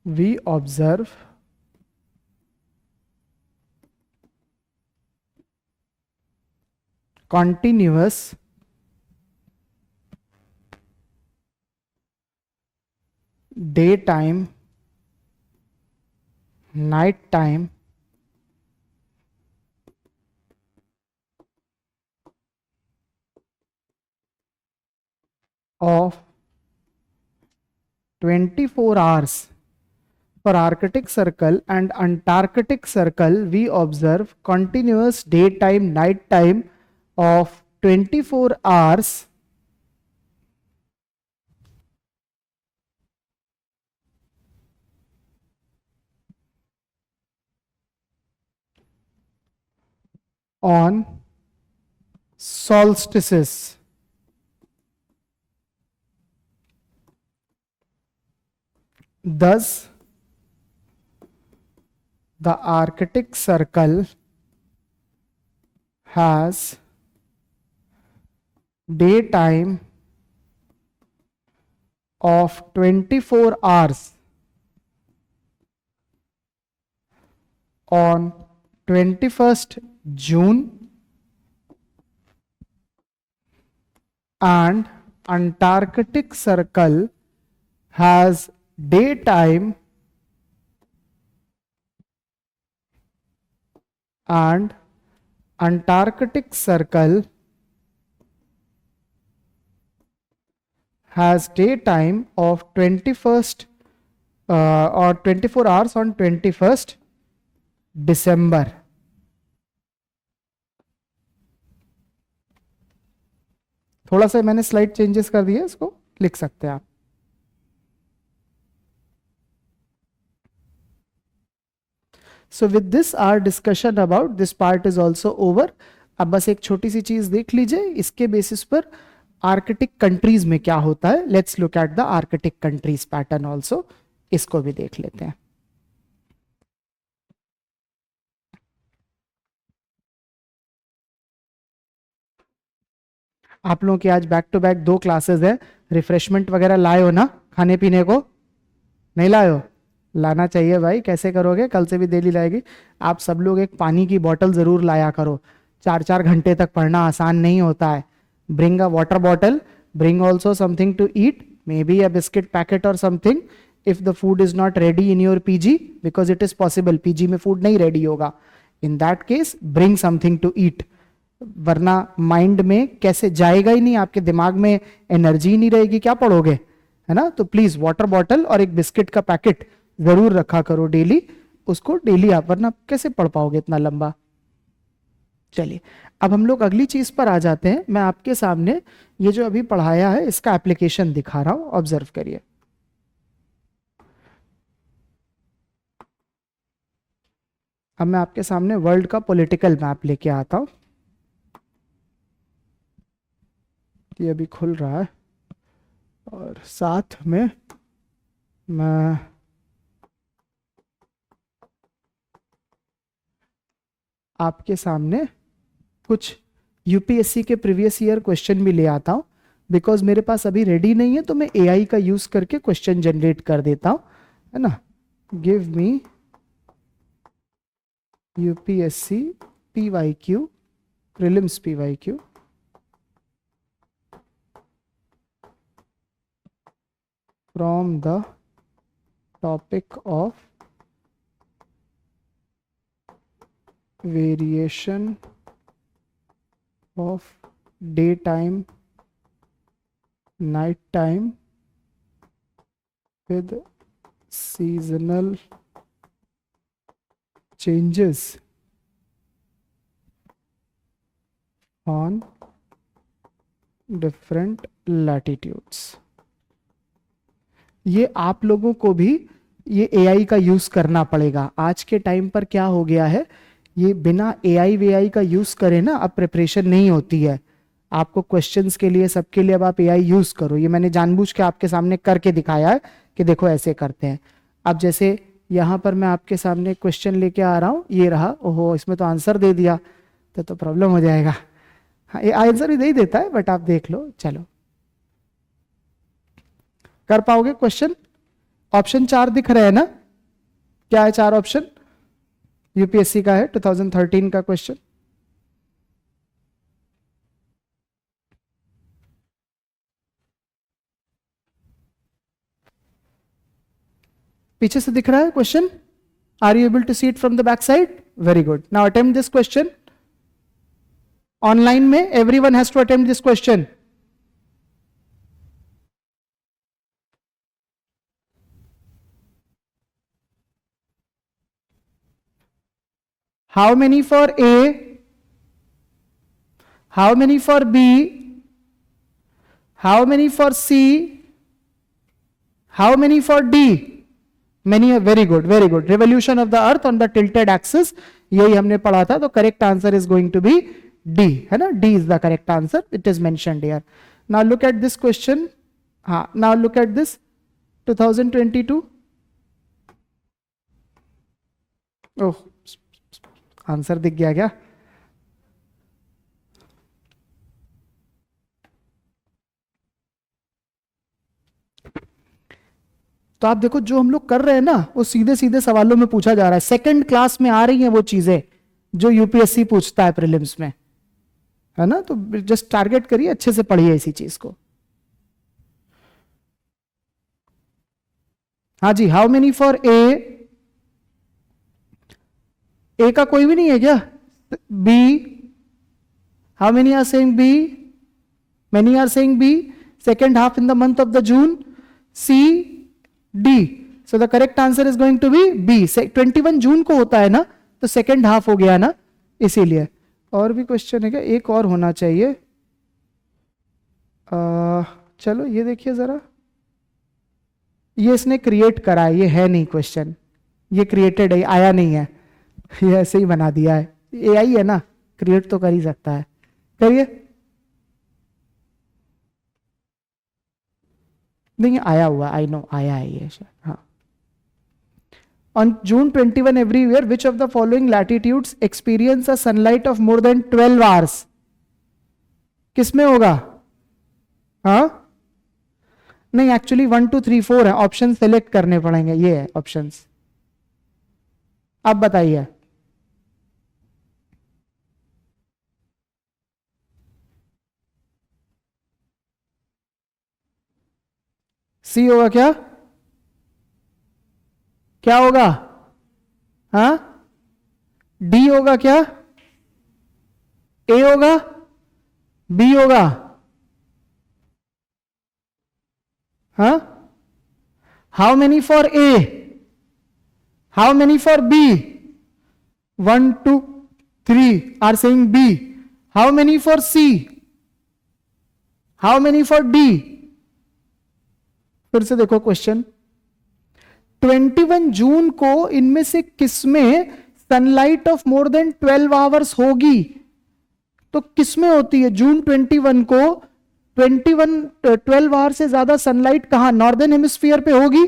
we observe continuous daytime, night time of 24 hours। For Arctic Circle and Antarctic Circle, we observe continuous daytime, night time of 24 hours on solstices. Thus, the Arctic Circle has daytime of 24 hours on 21st June and Antarctic Circle has daytime and Antarctic Circle has daytime of 21st or 24 hours on 21st December. थोड़ा सा मैंने slide changes कर दिए, इसको लिख सकते हैं आप. So with this our discussion about this part is also over. अब बस एक छोटी सी चीज देख लीजिए, इसके बेसिस पर आर्कटिक कंट्रीज में क्या होता है. Let's look at the Arctic countries pattern also, इसको भी देख लेते हैं. आप लोगों की आज बैक टू बैक 2 क्लासेस है. रिफ्रेशमेंट वगैरह लाए हो ना, खाने पीने को नहीं लाए हो? लाना चाहिए भाई. कैसे करोगे, कल से भी डेली लाएगी. आप सब लोग एक पानी की बोतल जरूर लाया करो. 4-4 घंटे तक पढ़ना आसान नहीं होता है. Bring a water bottle, bring also something to eat, may be a biscuit packet और something. If the food is not ready in your PG, because it is possible PG में फूड नहीं रेडी होगा, in that case bring something to eat. वरना mind में कैसे जाएगा ही नहीं, आपके दिमाग में एनर्जी नहीं रहेगी, क्या पढ़ोगे, है ना. तो प्लीज वाटर बॉटल और एक बिस्किट का पैकेट जरूर रखा करो डेली. उसको डेली आप, वरना कैसे पढ़ पाओगे इतना लंबा. चलिए अब हम लोग अगली चीज पर आ जाते हैं. मैं आपके सामने ये जो अभी पढ़ाया है इसका एप्लीकेशन दिखा रहा हूं, ऑब्जर्व करिए. अब मैं आपके सामने वर्ल्ड का पॉलिटिकल मैप लेके आता हूं. ये अभी खुल रहा है और साथ में मैं आपके सामने कुछ यूपीएससी के प्रीवियस ईयर क्वेश्चन भी ले आता हूं. बिकॉज मेरे पास अभी रेडी नहीं है तो मैं एआई का यूज करके क्वेश्चन जनरेट कर देता हूं, है ना. Give me UPSC PYQ, prelims PYQ from the topic of variation of daytime night time with seasonal changes on different latitudes. ये आप लोगों को भी ये एआई का यूज करना पड़ेगा. आज के टाइम पर क्या हो गया है, ये बिना एआई वीआई का यूज करे ना अब प्रिपरेशन नहीं होती है. आपको क्वेश्चंस के लिए सबके लिए अब आप एआई यूज करो. ये मैंने जानबूझ के आपके सामने करके दिखाया है कि देखो ऐसे करते हैं. अब जैसे यहाँ पर मैं आपके सामने क्वेश्चन लेके आ रहा हूँ, ये रहा. ओहो, इसमें तो आंसर दे दिया तो प्रॉब्लम हो जाएगा. हाँ, ये आंसर ही नहीं देता है, बट आप देख लो. चलो कर पाओगे क्वेश्चन. ऑप्शन 4 दिख रहे हैं ना, क्या है 4 ऑप्शन? यूपीएससी का है 2013 का क्वेश्चन. पीछे से दिख रहा है question? Are you able to see it from the back side? Very good. Now attempt this question. Online में everyone has to attempt this question. How many for A? How many for B? How many for C? How many for D? Many. Very good, very good. Revolution of the earth on the tilted axis यही हमने पढ़ा था, तो correct answer is going to be D, है ना, D is the correct answer, it is mentioned here. Now look at this question. हाँ, now look at this 2022. Oh, answer दिख गया क्या? तो आप देखो जो हम लोग कर रहे हैं ना, वो सीधे सीधे सवालों में पूछा जा रहा है. सेकंड क्लास में आ रही हैं वो चीजें जो यूपीएससी पूछता है प्रीलिम्स में, है ना. तो जस्ट टारगेट करिए, अच्छे से पढ़िए इसी चीज को. हाँ जी, हाउ मेनी फॉर ए का कोई भी नहीं है क्या? B, how many are saying B? Many are saying B. Second half in the month of the June. C, D. So the correct answer is going to be B. 21 जून को होता है ना, तो सेकेंड हाफ हो गया ना, इसीलिए. और भी क्वेश्चन है क्या? एक और होना चाहिए. चलो ये देखिए जरा, ये इसने क्रिएट करा है, ये है नहीं क्वेश्चन, ये क्रिएटेड है, आया नहीं है, ये ऐसे ही बना दिया है. एआई है ना, क्रिएट तो कर ही सकता है. करिए. नहीं आया हुआ, आई नो आया है ये. हाँ. On June 21 every year, which of the following latitudes experience a sunlight of more than 12 hours? किसमें होगा? हाँ, नहीं एक्चुअली 1 2 3 4 है, ऑप्शन सेलेक्ट करने पड़ेंगे, ये है ऑप्शंस. अब बताइए. सी होगा क्या? क्या होगा? हाँ, डी होगा क्या? ए होगा? बी होगा? हाँ, how many for A? How many for B? 1 2 3 are saying B. How many for C? How many for D? फिर से देखो क्वेश्चन. 21 जून को इनमें से किसमें sunlight of more than 12 hours होगी? तो किसमें होती है जून 21 को 12 आवर से ज्यादा सनलाइट कहां? नॉर्दर्न हेमिस्फीयर पे होगी.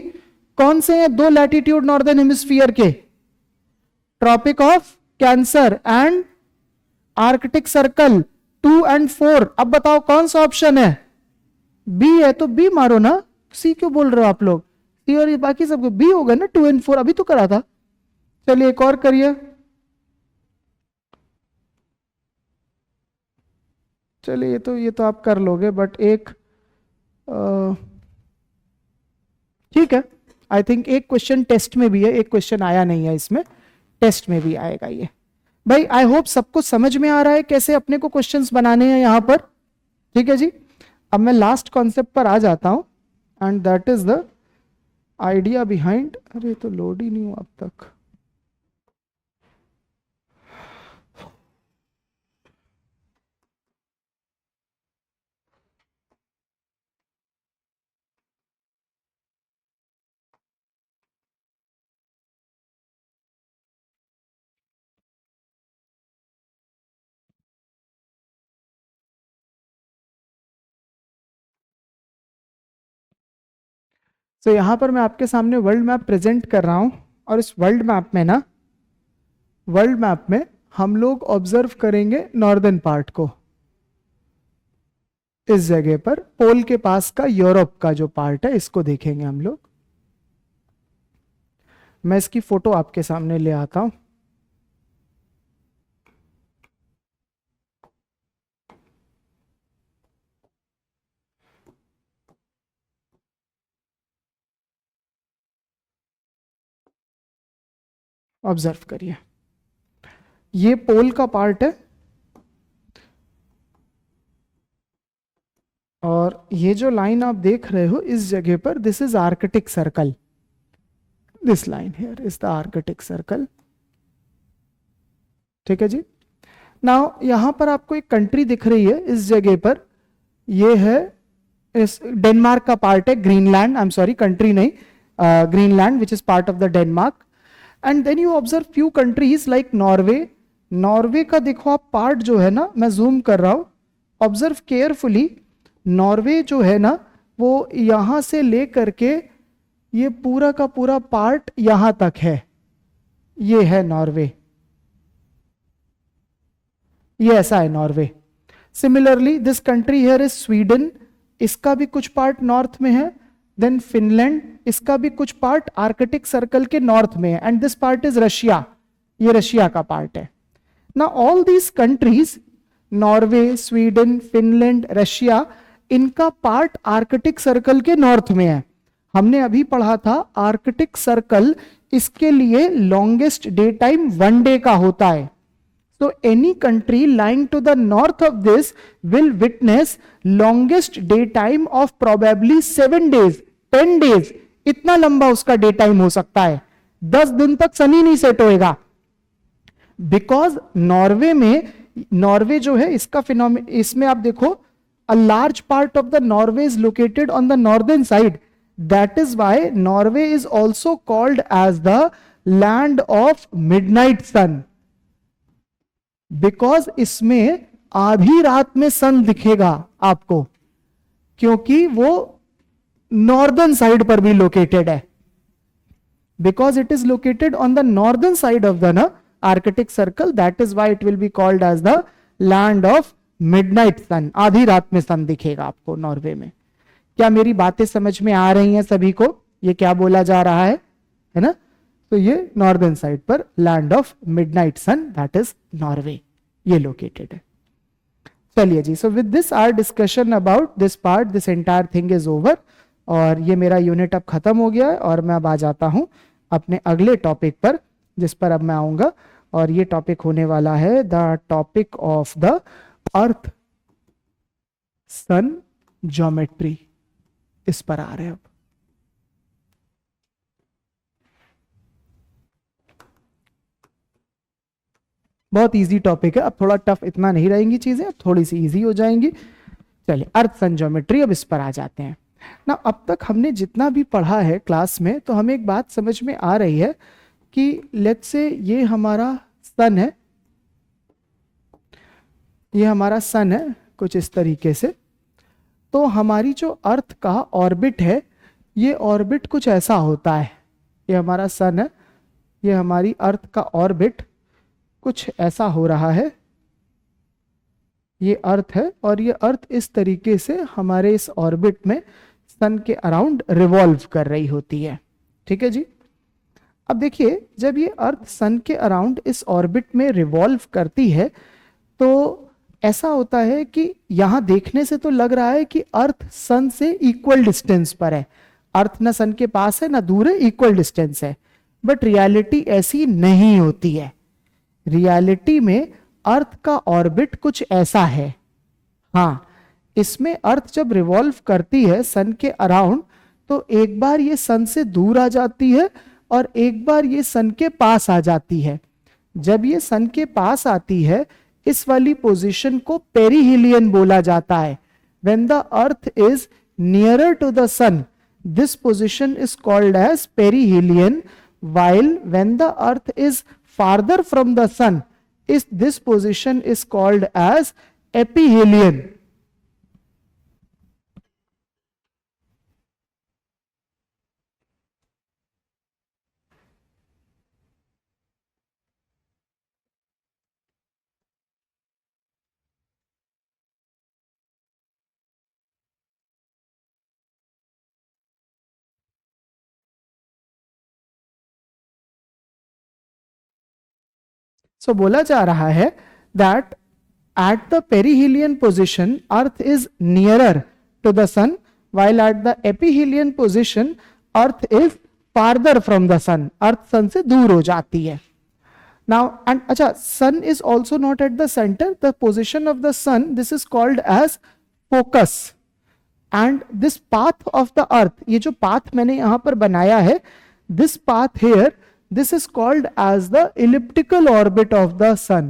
कौन से हैं दो लैटिट्यूड नॉर्दर्न हेमिस्फीयर के? Tropic of cancer and arctic circle 2 और 4. अब बताओ कौन सा ऑप्शन है? बी है, तो बी मारो ना. सी क्यों बोल रहे हो आप लोग? सी और ये बाकी सबको बी होगा ना. 2 और 4 अभी तो करा था. चलिए एक और करिए. चलिए ये तो आप कर लोगे, बट एक ठीक है. आई थिंक एक क्वेश्चन टेस्ट में भी है, एक क्वेश्चन आया नहीं है इसमें, टेस्ट में भी आएगा ये. भाई आई होप सबको समझ में आ रहा है कैसे अपने को क्वेश्चंस बनाने हैं यहां पर. ठीक है जी. अब मैं लास्ट कॉन्सेप्ट पर आ जाता हूं, and that is the idea behind. अरे तो लोड ही नहीं हुआ अब तक. तो यहां पर मैं आपके सामने वर्ल्ड मैप प्रेजेंट कर रहा हूं, और इस वर्ल्ड मैप में ना, वर्ल्ड मैप में हम लोग ऑब्जर्व करेंगे नॉर्दर्न पार्ट को. इस जगह पर पोल के पास का यूरोप का जो पार्ट है, इसको देखेंगे हम लोग. मैं इसकी फोटो आपके सामने ले आता हूं. ऑब्जर्व करिए, ये पोल का पार्ट है, और ये जो लाइन आप देख रहे हो इस जगह पर, this is Arctic circle. This line here is the Arctic circle. ठीक है जी. नाउ यहां पर आपको एक कंट्री दिख रही है इस जगह पर, ये है इस डेनमार्क का पार्ट है, Greenland. I am sorry, country नहीं, Greenland which is part of the Denmark. And then you observe few countries like Norway. Norway का देखो आप पार्ट जो है ना, मैं जूम कर रहा हूं, ऑब्जर्व केयरफुली. नॉर्वे जो है ना वो यहां से लेकर के ये पूरा का पूरा पार्ट यहां तक है, ये है नॉर्वे, ये ऐसा है Norway. Similarly this country here is Sweden, इसका भी कुछ पार्ट नॉर्थ में है. देन फिनलैंड, इसका भी कुछ पार्ट आर्कटिक सर्कल के नॉर्थ में है. And this part is Russia, ये रशिया का पार्ट है. ना all these countries, Norway, Sweden, Finland, Russia, इनका पार्ट आर्कटिक सर्कल के नॉर्थ में है. हमने अभी पढ़ा था आर्कटिक सर्कल, इसके लिए लॉन्गेस्ट डे टाइम 1 डे का होता है. So any country lying to the north of this will witness longest daytime of probably 7 days, 10 days. इतना लंबा उसका डे टाइम हो सकता है, 10 दिन तक सन ही नहीं सेट होएगा. बिकॉज नॉर्वे में, नॉर्वे जो है इसका फिनोमिन, इसमें आप देखो a large part of the Norway is located on the northern side. That is why Norway is also called as the land of midnight sun. Because इसमें आधी रात में सन दिखेगा आपको, क्योंकि वो नॉर्दर्न साइड पर भी लोकेटेड है. Because it is located on the northern side of the ना Arctic circle, that is why it will be called as the land of midnight sun. आधी रात में सन दिखेगा आपको नॉर्वे में. क्या मेरी बातें समझ में आ रही हैं सभी को? ये क्या बोला जा रहा है ना? तो ये नॉर्दर्न साइड पर land of midnight sun, that is Norway, ये लोकेटेड है. चलिए जी, so with this our discussion about this part, this entire thing is over. और ये मेरा यूनिट अब खत्म हो गया है और मैं अब आ जाता हूं अपने अगले टॉपिक पर, जिस पर अब मैं आऊंगा. और ये टॉपिक होने वाला है the topic of the earth sun geometry. इस पर आ रहे हैं अब. बहुत इजी टॉपिक है, अब थोड़ा टफ इतना नहीं रहेंगी चीजें, अब थोड़ी सी इजी हो जाएंगी. चलिए अर्थ सन ज्योमेट्री, अब इस पर आ जाते हैं ना. अब तक हमने जितना भी पढ़ा है क्लास में, तो हमें एक बात समझ में आ रही है कि लेट्स से ये हमारा सन है, ये हमारा सन है कुछ इस तरीके से. तो हमारी जो अर्थ का ऑर्बिट है, ये ऑर्बिट कुछ ऐसा होता है. ये हमारा सन है, ये हमारी अर्थ का ऑर्बिट कुछ ऐसा हो रहा है. ये अर्थ है और ये अर्थ इस तरीके से हमारे इस ऑर्बिट में सन के अराउंड रिवॉल्व कर रही होती है. ठीक है जी. अब देखिए, जब ये अर्थ सन के अराउंड इस ऑर्बिट में रिवॉल्व करती है, तो ऐसा होता है कि यहां देखने से तो लग रहा है कि अर्थ सन से इक्वल डिस्टेंस पर है. अर्थ ना सन के पास है ना दूर है, इक्वल डिस्टेंस है. बट रियलिटी ऐसी नहीं होती है. रियलिटी में अर्थ का ऑर्बिट कुछ ऐसा है. हाँ, इसमें अर्थ जब रिवॉल्व करती है सन के अराउंड, तो एक बार ये सन से दूर आ जाती है और एक बार ये सन के पास आ जाती है. जब ये सन के पास आती है, इस वाली पोजीशन को पेरिहिलियन बोला जाता है. When the earth is nearer to the sun, this position is called as perihelion. while when the earth is farther from the sun, this position is called as aphelion. So बोला जा रहा है that at the perihelion position earth is nearer to the sun, while at the aphelion position earth is farther from the sun. earth sun से दूर हो जाती है. Now and अच्छा, sun is also not at the center. The position of the sun, this is called as focus. And this path of the earth, ये जो path मैंने यहां पर बनाया है, this path here, this is called as the elliptical orbit of the sun.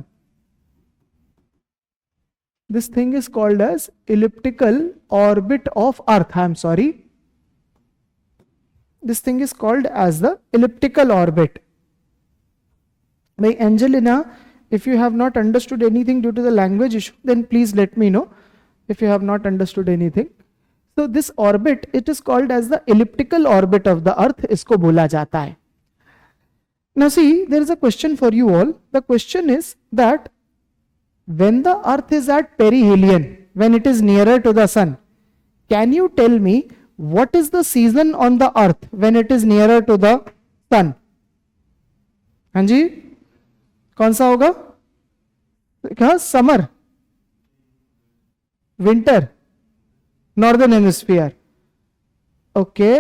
This thing is called as elliptical orbit of earth. I am sorry. This thing is called as the elliptical orbit. भाई Angelina, if you have not understood anything due to the language issue, then please let me know if you have not understood anything. So this orbit, it is called as the elliptical orbit of the earth, इसको बोला जाता है. Now see, there is a question for you all. The question is that when the earth is at perihelion, when it is nearer to the sun, can you tell me what is the season on the earth when it is nearer to the sun? हाँ जी, कौन सा होगा? क्या? Summer, winter, northern hemisphere. Okay,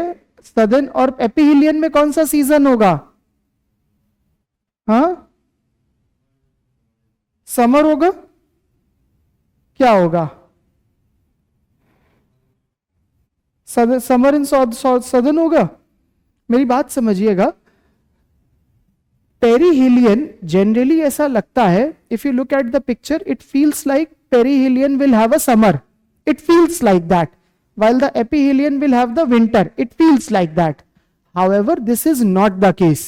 southern और aphelion में कौन सा season होगा? हाँ, समर होगा. क्या होगा? समर इन सदर्न होगा. मेरी बात समझिएगा. पेरीहिलियन जनरली ऐसा लगता है, if you look at the picture, it feels like perihelion will have a summer. It feels like that, while the ephelion will have the winter. It feels like that. However, this is not the case.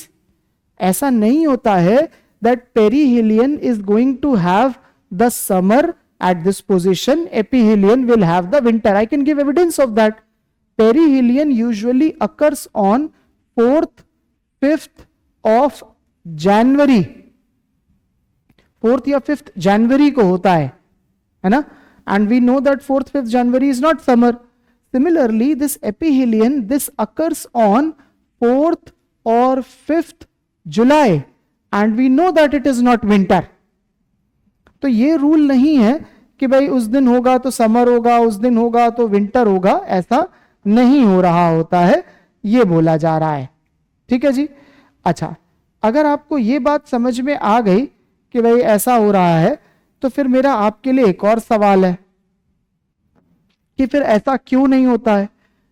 ऐसा नहीं होता है that perihelion is going to have the summer at this position. Ephelion will have the winter. I can give evidence of that. Perihelion usually occurs on 4th, 5th of January. 4th या 5th January को होता है ना? And we know that 4th, 5th January is not summer. Similarly, this ephelion, this occurs on 4th or 5th July, and we know that it is not winter. तो ये rule नहीं है कि भाई उस दिन होगा तो समर होगा, उस दिन होगा तो विंटर होगा. ऐसा नहीं हो रहा होता है, ये बोला जा रहा है. ठीक है जी. अच्छा, अगर आपको ये बात समझ में आ गई कि भाई ऐसा हो रहा है, तो फिर मेरा आपके लिए एक और सवाल है कि फिर ऐसा क्यों नहीं होता है.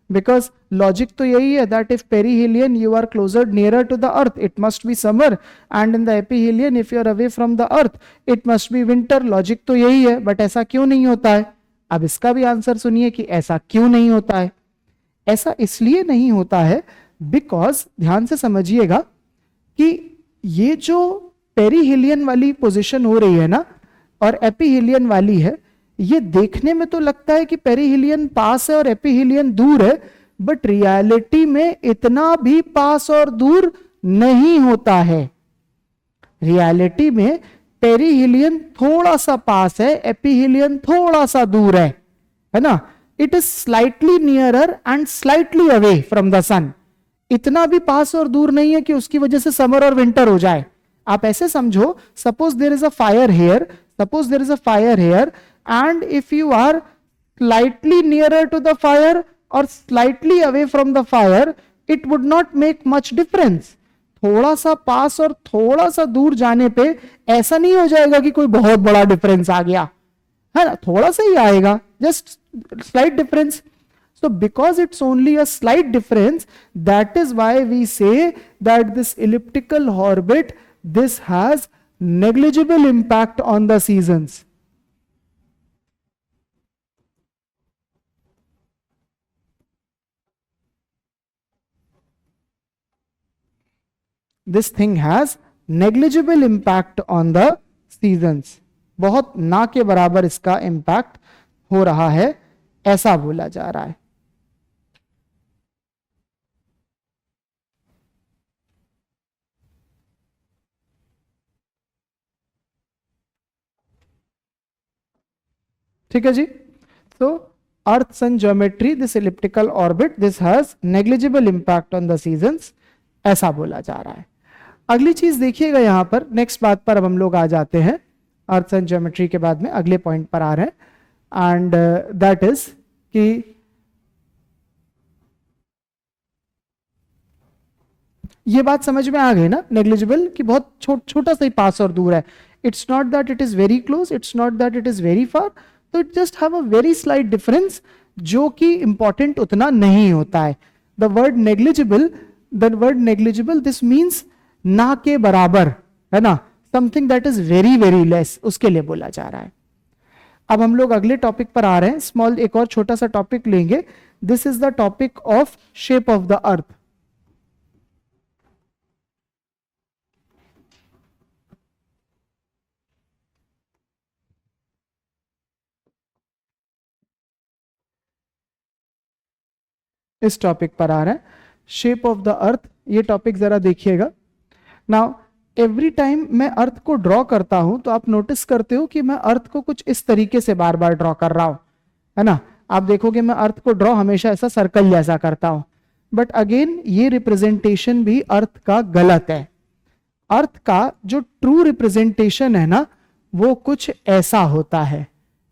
बिकॉज लॉजिक तो यही है that if perihelion you are closer nearer to the earth, it must be summer, and in the aphelion if you are away from the earth, it must be winter. Logic तो यही है, but ऐसा क्यों नहीं होता है? अब इसका भी आंसर सुनिए कि ऐसा क्यों नहीं होता है. ऐसा इसलिए नहीं होता है बिकॉज, ध्यान से समझिएगा कि ये जो पेरीहिलियन वाली पोजिशन हो रही है ना और एपीहिलियन वाली है, ये देखने में तो लगता है कि पेरीहिलियन पास है और एपीहिलियन दूर है, बट रियलिटी में इतना भी पास और दूर नहीं होता है. रियलिटी में पेरीहिलियन थोड़ा सा पास है, एपीहिलियन थोड़ा सा दूर है ना. It is slightly nearer and slightly away from the sun. इतना भी पास और दूर नहीं है कि उसकी वजह से समर और विंटर हो जाए. आप ऐसे समझो, suppose there is a fire here, suppose there is a fire here, and if you are slightly nearer to the fire or slightly away from the fire, it would not make much difference. थोड़ा सा पास और थोड़ा सा दूर जाने पे ऐसा नहीं हो जाएगा कि कोई बहुत बड़ा डिफरेंस आ गया है ना, थोड़ा सा ही आएगा, just slight difference. So because it's only a slight difference, that is why we say that this elliptical orbit, this has negligible impact on the seasons. This thing has negligible impact on the seasons. बहुत ना के बराबर इसका impact हो रहा है, ऐसा बोला जा रहा है. ठीक है जी. तो earth sun geometry, this elliptical orbit, this has negligible impact on the seasons, ऐसा बोला जा रहा है. अगली चीज देखिएगा यहां पर, नेक्स्ट बात पर अब हम लोग आ जाते हैं. अर्थ सन ज्योमेट्री के बाद में अगले पॉइंट पर आ रहे हैं, एंड दैट इज कि ये बात समझ में आ गई ना, नेग्लिजिबल, कि बहुत छोटा सा ही पास और दूर है. It's not that it is very close, it's not that it is very far, तो it just have a very slight difference जो कि इंपॉर्टेंट उतना नहीं होता है. The word negligible, this means ना के बराबर, है ना, something that is very very less, उसके लिए बोला जा रहा है. अब हम लोग अगले टॉपिक पर आ रहे हैं. स्मॉल एक और छोटा सा टॉपिक लेंगे. This is the topic of shape of the अर्थ. इस टॉपिक पर आ रहे हैं, शेप ऑफ द अर्थ। ये टॉपिक जरा देखिएगा। नाउ एवरी टाइम मैं अर्थ को ड्रॉ करता हूं तो आप नोटिस करते हो कि मैं अर्थ को कुछ इस तरीके से बार बार ड्रॉ कर रहा हूं, है ना। आप देखोगे मैं अर्थ को ड्रॉ हमेशा ऐसा सर्कल जैसा करता हूं, बट अगेन ये रिप्रेजेंटेशन भी अर्थ का गलत है। अर्थ का जो ट्रू रिप्रेजेंटेशन है ना, वो कुछ ऐसा होता है।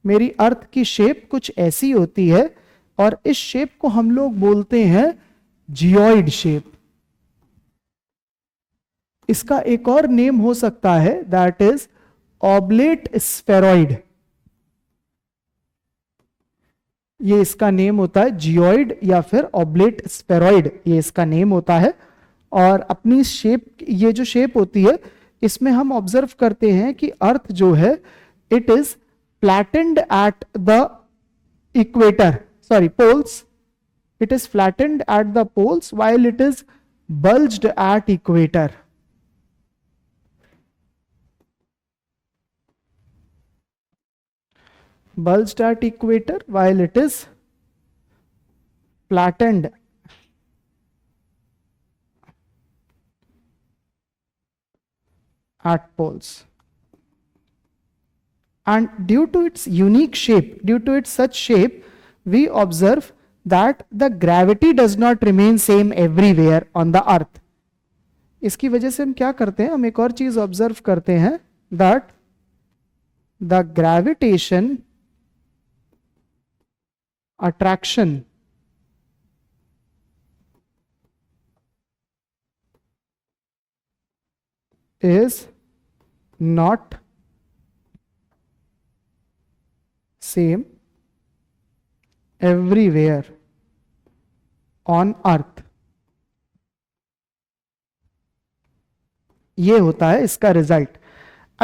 मेरी अर्थ की शेप कुछ ऐसी होती है, और इस शेप को हम लोग बोलते हैं जियोइड शेप। इसका एक और नेम हो सकता है, दैट इज ऑब्लेट स्फेरॉइड। ये इसका नेम होता है जियोइड या फिर ऑब्लेट स्फेरॉइड, ये इसका नेम होता है। और अपनी शेप, ये जो शेप होती है, इसमें हम ऑब्जर्व करते हैं कि अर्थ जो है it is flattened at the equator, sorry poles, it is flattened at the poles while it is bulged at equator. Bulged at equator while it is flattened at poles. And due to its unique shape, due to its such shape, we observe that the gravity does not remain same everywhere on the earth. इसकी वजह से हम क्या करते हैं, हम एक और चीज ऑब्जर्व करते हैं, that the gravitation attraction is not same everywhere on earth. ये होता है इसका रिजल्ट।